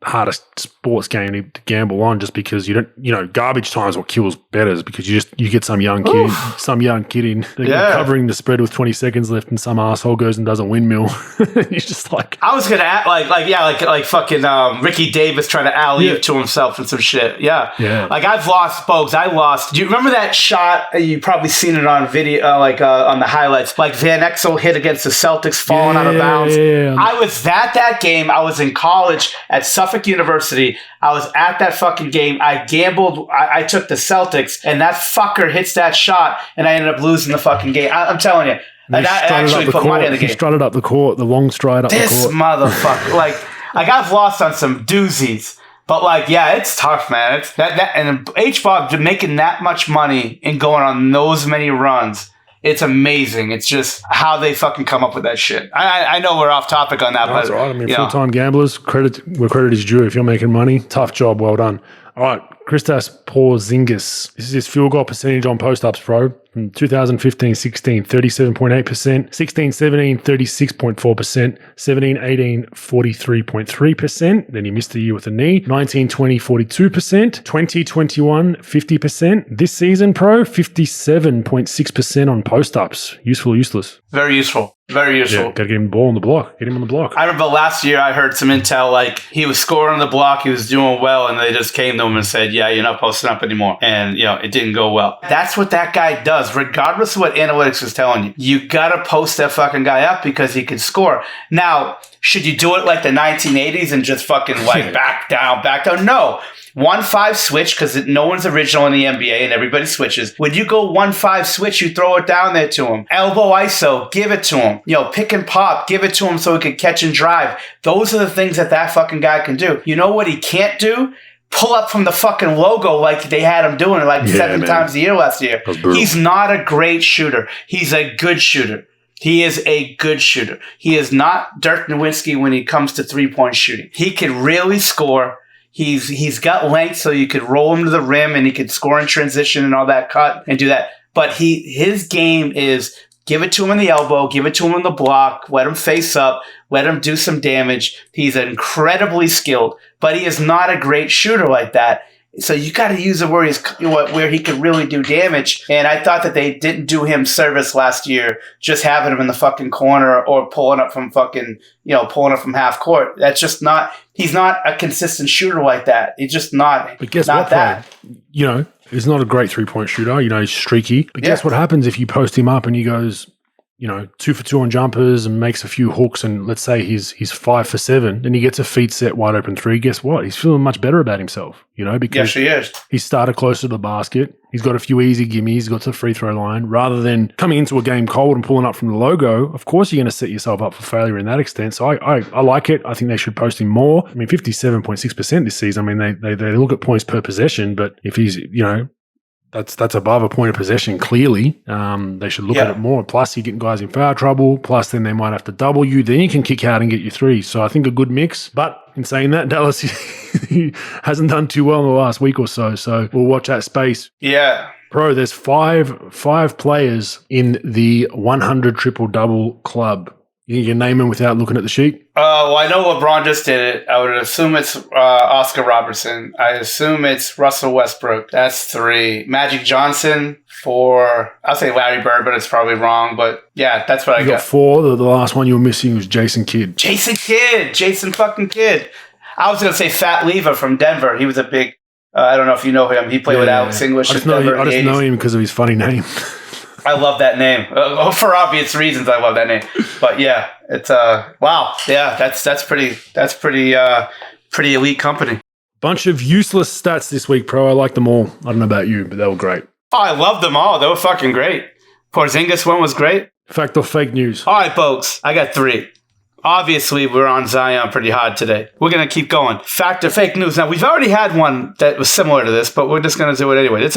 hardest sports game to gamble on, just because you don't, you know, garbage time is what kills bettors, because you get some young kid in covering the spread with 20 seconds left, and some asshole goes and does a windmill. You're just like, I was gonna act like fucking Ricky Davis trying to alley-oop to himself and some shit. Yeah. Like, I've lost, Bogues. I lost. Do you remember that shot? You probably seen it on video, on the highlights. Like, Van Exel hit against the Celtics, falling out of bounds. I was at that game. I was in college at Suffolk University. I was at that fucking game. I gambled. I took the Celtics, and that fucker hits that shot, and I ended up losing the fucking game. I'm telling you. And I actually put money in the game. He strutted up the court, the long stride up the court. This motherfucker. Like, I've lost on some doozies. But, like, yeah, it's tough, man. It's that and H-Bob making that much money and going on those many runs. It's amazing. It's just how they fucking come up with that shit. I know we're off topic on that, but that's right. I mean, full-time gamblers, credit where credit is due. If you're making money, tough job, well done. All right, Kristaps Porzingis. This is his field goal percentage on post-ups, pro. From 2015-16, 37.8%, 16-17, 36.4%, 17-18, 43.3%. Then he missed a year with a knee. 19-20, 42%, 20-21, 50%. This season, pro, 57.6% on post-ups. Useful, useless? Very useful. Very useful. Yeah, gotta get him the ball on the block. Get him on the block. I remember last year I heard some intel, like, he was scoring on the block, he was doing well, and they just came to him and said, yeah, you're not posting up anymore. And, you know, it didn't go well. That's what that guy does, regardless of what analytics is telling you. You gotta post that fucking guy up because he can score. Now, should you do it like the 1980s and just fucking, like, back down? No. 1-5 switch, because no one's original in the NBA and everybody switches. When you go 1-5 switch, you throw it down there to him. Elbow ISO, give it to him. You know, pick and pop, give it to him so he can catch and drive. Those are the things that fucking guy can do. You know what he can't do? Pull up from the fucking logo like they had him doing it like 7 times a year last year. He's not a great shooter. He's a good shooter. He is a good shooter. He is not Dirk Nowitzki when it comes to three-point shooting. He can really score. He's got length, so you could roll him to the rim and he could score in transition and all that cut and do that. But his game is give it to him in the elbow, give it to him in the block, let him face up, let him do some damage. He's incredibly skilled, but he is not a great shooter like that. So you got to use it where he could really do damage. And I thought that they didn't do him service last year, just having him in the fucking corner or pulling up from half court. That's just not. He's not a consistent shooter like that. He's just not. But guess not what? That. You know, he's not a great 3-point shooter. You know, he's streaky. But guess what happens if you post him up and he goes, you know, 2 for 2 on jumpers and makes a few hooks, and let's say he's 5 for 7, then he gets a feet set wide open 3. Guess what? He's feeling much better about himself, you know, because he started closer to the basket. He's got a few easy gimmies. He's got to the free throw line. Rather than coming into a game cold and pulling up from the logo, of course you're going to set yourself up for failure in that extent. So I like it. I think they should post him more. I mean, 57.6% this season. I mean, they look at points per possession, but if he's, you know, that's above a point of possession, clearly. They should look at it more. Plus, you're getting guys in foul trouble. Plus, then they might have to double you. Then you can kick out and get your 3. So I think a good mix. But in saying that, Dallas he hasn't done too well in the last week or so. So we'll watch that space. Yeah. Bro, there's five players in the 100 triple-double club You can name him without looking at the sheet? Well, I know LeBron just did it. I would assume it's Oscar Robertson. I assume it's Russell Westbrook. That's 3. Magic Johnson. 4. I'll say Larry Bird, but it's probably wrong. But yeah, that's what I got. 4. The last one you were missing was Jason Kidd. Jason fucking Kidd. I was going to say Fat Lever from Denver. He was a big, I don't know if you know him. He played with Alex English in Denver. I just know him because of his funny name. I love that name. For obvious reasons, I love that name. But yeah, it's wow. Yeah, that's pretty elite company. Bunch of useless stats this week, Pro. I like them all. I don't know about you, but they were great. Oh, I love them all. They were fucking great. Porzingis one was great. Fact or fake news? All right, Bogues. I got 3. Obviously, we're on Zion pretty hard today. We're going to keep going. Fact or fake news. Now, we've already had one that was similar to this, but we're just going to do it anyway.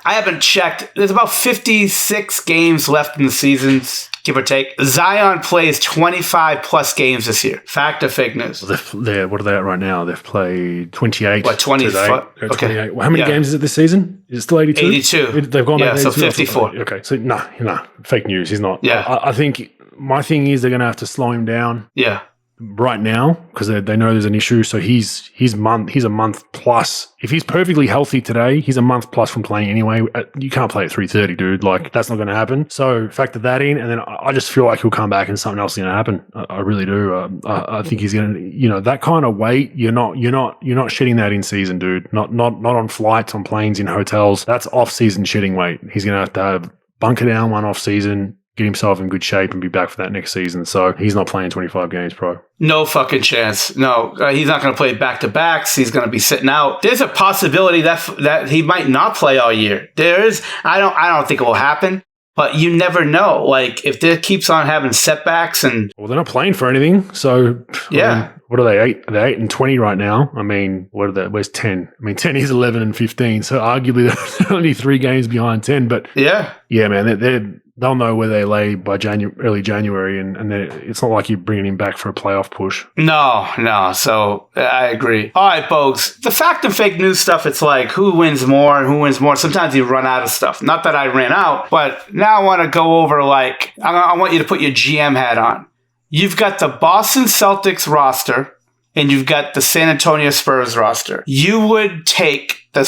I haven't checked. There's about 56 games left in the seasons, give or take. Zion plays 25 plus games this year. Fact or fake news? What are they at right now? They've played 28. What, 20? Okay. 28. Well, how many games is it this season? Is it still 82? 82. They've gone back. Yeah, so 54. Okay, so no, fake news. He's not. Yeah. I think my thing is they're going to have to slow him down. Yeah. Right now, because they know there's an issue. So he's a month plus. If he's perfectly healthy today, he's a month plus from playing anyway. You can't play at 3:30, dude. Like, that's not going to happen. So factor that in, and then I just feel like he'll come back and something else is going to happen. I really do. I think he's going to, that kind of weight. You're not shedding that in season, dude. Not on flights, on planes, in hotels. That's off season shedding weight. He's going to have bunker down one off season, get himself in good shape, and be back for that next season. So he's not playing 25 games, Pro. No fucking chance. No, he's not going to play back-to-backs. He's going to be sitting out. There's a possibility that he might not play all year. There is. I don't think it will happen, but you never know. Like, if there keeps on having setbacks and... Well, they're not playing for anything, so... Yeah. I mean, what are they, 8? They're 8-20 right now. I mean, what are they? Where's 10? I mean, 10 is 11-15, so arguably they're only 3 games behind 10, but... Yeah. Yeah, man, they'll know where they lay by early January, and it's not like you're bringing him back for a playoff push. No. So I agree. All right, Bogues. The fact and fake news stuff, it's like who wins more and who wins more. Sometimes you run out of stuff. Not that I ran out, but now I want to go over, like, I want you to put your GM hat on. You've got the Boston Celtics roster, and you've got the San Antonio Spurs roster. You would take the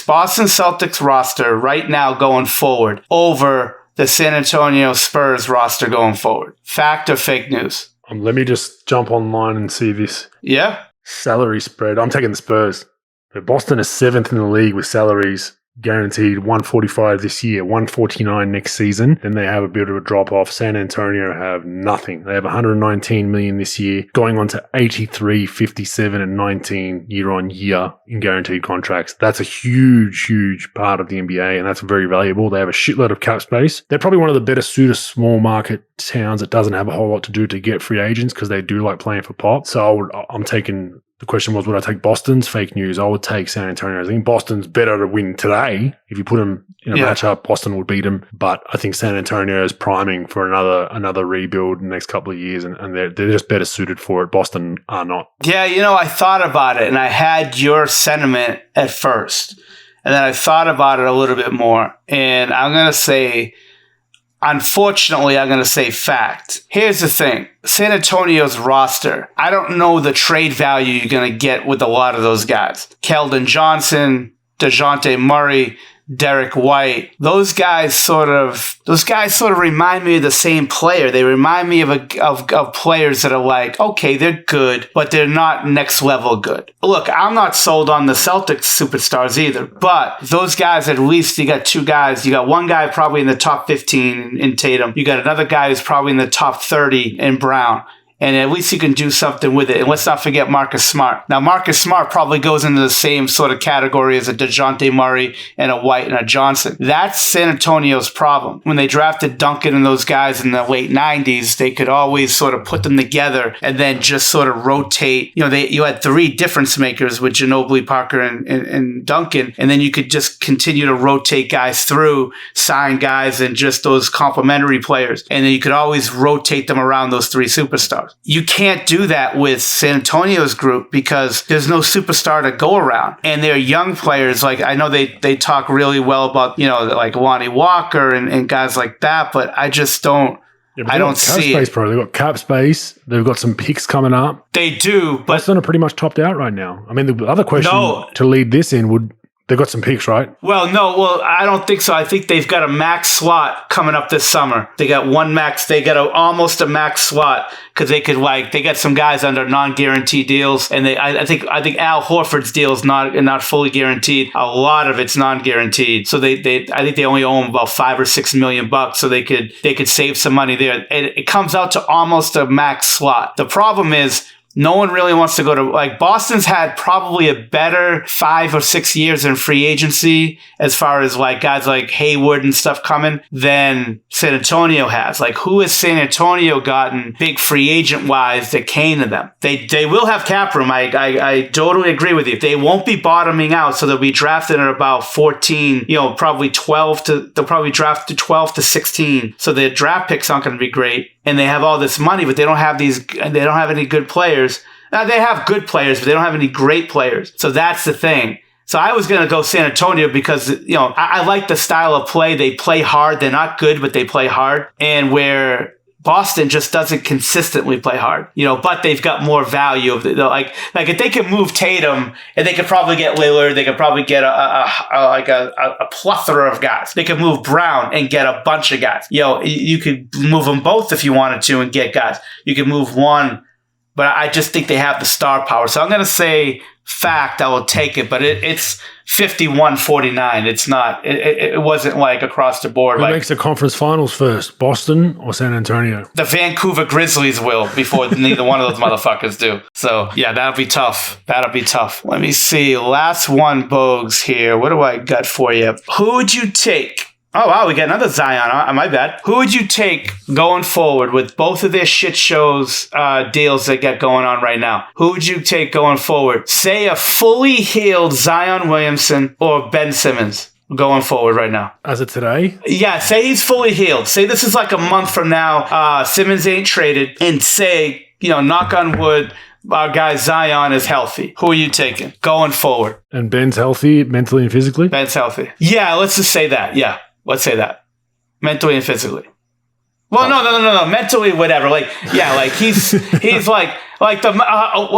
Boston Celtics roster right now going forward over the San Antonio Spurs roster going forward. Fact or fake news? Let me just jump online and see this. Yeah? Salary spread. I'm taking the Spurs. Boston is 7th in the league with salaries guaranteed 145 this year, 149 next season. Then they have a bit of a drop off. San Antonio have nothing. They have 119 million this year, going on to 83, 57, and 19 year on year in guaranteed contracts. That's a huge part of the NBA, and that's very valuable. They have a shitload of cap space. They're probably one of the better suited small market towns that doesn't have a whole lot to do to get free agents because they do like playing for pop. So I'm taking... The question was, would I take Boston's? Fake news. I would take San Antonio. I think Boston's better to win today. If you put them in a matchup, Boston would beat them. But I think San Antonio is priming for another rebuild in the next couple of years, and they're just better suited for it. Boston are not. Yeah, I thought about it, and I had your sentiment at first. And then I thought about it a little bit more. And I'm going to say... Unfortunately, I'm going to say fact. Here's the thing. San Antonio's roster, I don't know the trade value you're going to get with a lot of those guys. Keldon Johnson, DeJounte Murray, Derek White. Those guys sort of remind me of the same player. They remind me of players that are like, okay, they're good, but they're not next level good. Look, I'm not sold on the Celtics superstars either, but those guys, at least you got 2 guys. You got one guy probably in the top 15 in Tatum. You got another guy who's probably in the top 30 in Brown. And at least you can do something with it. And let's not forget Marcus Smart. Now, Marcus Smart probably goes into the same sort of category as a DeJounte Murray and a White and a Johnson. That's San Antonio's problem. When they drafted Duncan and those guys in the late 90s, they could always sort of put them together and then just sort of rotate. You had 3 difference makers with Ginobili, Parker, and Duncan. And then you could just continue to rotate guys through, sign guys, and just those complementary players. And then you could always rotate them around those 3 superstars. You can't do that with San Antonio's group because there's no superstar to go around. And they're young players. Like, I know they talk really well about, like Lonnie Walker and guys like that, but I just don't Yeah, but I they've don't got cap see space, it. bro. They've got cap space. They've got some picks coming up. They do, but Boston are pretty much topped out right now. I mean, the other question No. to lead this in would they've got some picks, right? Well, I don't think so. I think they've got a max slot coming up this summer. They got one max. They got almost a max slot because they got some guys under non-guaranteed deals, and I think Al Horford's deal is not fully guaranteed. A lot of it's non-guaranteed, so I think they only owe him about $5 or $6 million, so they could save some money there. It comes out to almost a max slot. The problem is, no one really wants to go to, Boston's had probably a better 5 or 6 years in free agency as far as guys like Hayward and stuff coming than San Antonio has. Who has San Antonio gotten big free agent wise that came to them? They will have cap room. I totally agree with you. They won't be bottoming out, so they'll be drafted at about 14, probably they'll probably draft to 12 to 16. So their draft picks aren't going to be great. And they have all this money, but they don't have any good players. Now, they have good players, but they don't have any great players. So that's the thing. So I was going to go San Antonio because, I like the style of play. They play hard. They're not good, but they play hard. And where Boston just doesn't consistently play hard, but they've got more value. If they could move Tatum, and they could probably get Lillard, they could probably get a plethora of guys. They could move Brown and get a bunch of guys. You could move them both if you wanted to and get guys. You could move one, but I just think they have the star power. So I'm going to say fact, I will take it, but it's 51-49. It's not. It wasn't across the board. Who makes the conference finals first, Boston or San Antonio? The Vancouver Grizzlies will before neither one of those motherfuckers do. So yeah, that'll be tough. Let me see. Last one, Bogues here. What do I got for you? Who would you take? Oh, wow, we got another Zion. My bad. Who would you take going forward with both of their shit shows deals that got going on right now? Who would you take going forward? Say a fully healed Zion Williamson or Ben Simmons going forward right now. As of today? Yeah, say he's fully healed. Say this is a month from now. Simmons ain't traded. And say, knock on wood, our guy Zion is healthy. Who are you taking going forward? And Ben's healthy mentally and physically? Ben's healthy. Yeah, let's just say that. Yeah. Let's say that. Mentally and physically. Well, no. Mentally, whatever. He's we'll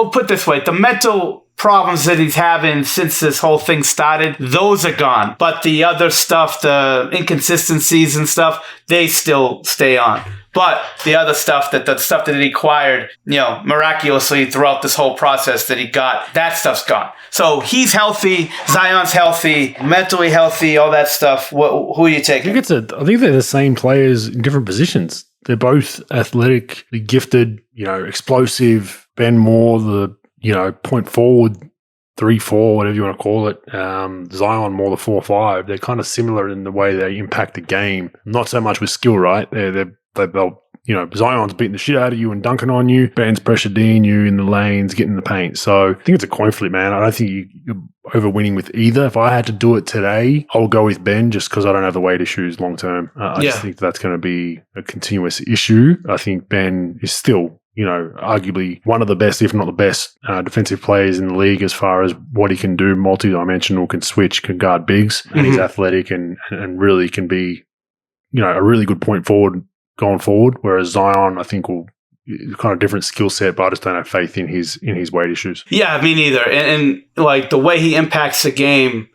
put it this way. The mental problems that he's having since this whole thing started, those are gone. But the other stuff, the inconsistencies and stuff, they still stay on. But the other stuff, the stuff that he acquired, miraculously throughout this whole process that he got, that stuff's gone. So he's healthy, Zion's healthy, mentally healthy, all that stuff. Who are you taking? I think they're the same players in different positions. They're both athletically gifted, explosive. Ben more the point forward, 3-4, whatever you want to call it. Zion more the 4-5. They're kind of similar in the way they impact the game. Not so much with skill, right? They'll Zion's beating the shit out of you and dunking on you. Ben's pressure D'ing you in the lanes, getting in the paint. So I think it's a coin flip, man. I don't think you're over-winning with either. If I had to do it today, I'll go with Ben just because I don't have the weight issues long term. I just think that's going to be a continuous issue. I think Ben is still, arguably one of the best, if not the best, defensive players in the league as far as what he can do, multi-dimensional, can switch, can guard bigs, and he's athletic and really can be, a really good point forward going forward, whereas Zion, I think, will kind of different skill set, but I just don't have faith in his weight issues. Yeah, me neither. And the way he impacts the game,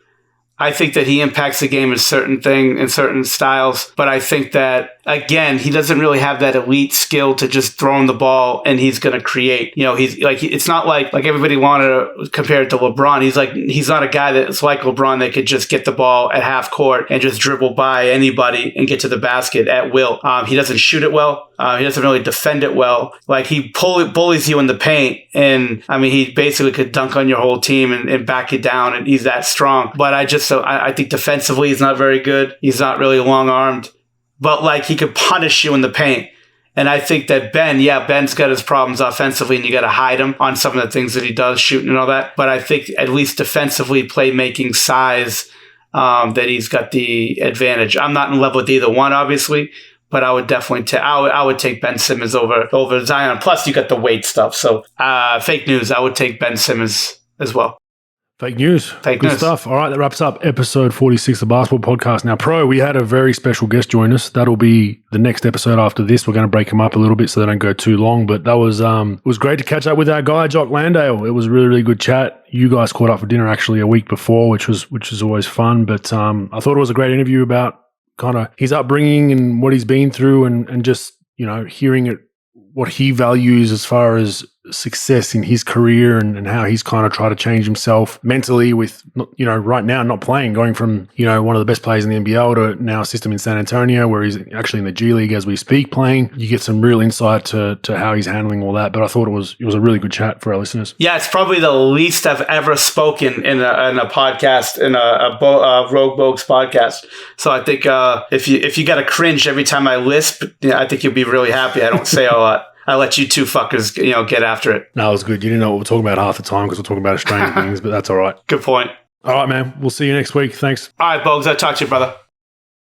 I think that he impacts the game in certain styles, but I think that, again, he doesn't really have that elite skill to just throw him the ball and he's going to create. It's not like everybody wanted to compare it to LeBron. He's not a guy that's like LeBron that could just get the ball at half court and just dribble by anybody and get to the basket at will. He doesn't shoot it well. He doesn't really defend it well. He bullies you in the paint, and he basically could dunk on your whole team and back you down, and he's that strong. But I think defensively he's not very good. He's not really long-armed. But he could punish you in the paint. And I think that Ben's got his problems offensively, and you got to hide him on some of the things that he does, shooting and all that. But I think at least defensively, playmaking, size, that he's got the advantage. I'm not in love with either one, obviously, but I would definitely I would take Ben Simmons over Zion. Plus, you got the weight stuff. So fake news. I would take Ben Simmons as well. Fake news. Fake Good news. stuff. All right, that wraps up episode 46 of the Basketball Podcast. Now, Pro, we had a very special guest join us. That'll be the next episode after this. We're going to break them up a little bit so they don't go too long. But that was it was great to catch up with our guy, Jock Landale. It was a really, really good chat. You guys caught up for dinner actually a week before, which is always fun. But I thought it was a great interview about kind of his upbringing and what he's been through and just, hearing it, what he values as far as success in his career and how he's kind of tried to change himself mentally with, right now not playing, going from, one of the best players in the NBL to now a system in San Antonio where he's actually in the G League as we speak playing. You get some real insight to how he's handling all that. But I thought it was a really good chat for our listeners. Yeah, it's probably the least I've ever spoken in a podcast, in a Rogue Bogues podcast. So I think if you got to cringe every time I lisp, I think you'll be really happy. I don't say a lot. I let you two fuckers, get after it. No, it was good. You didn't know what we're talking about half the time because we're talking about Australian things, but that's all right. Good point. All right, man. We'll see you next week. Thanks. All right, Bogues. I'll talk to you, brother.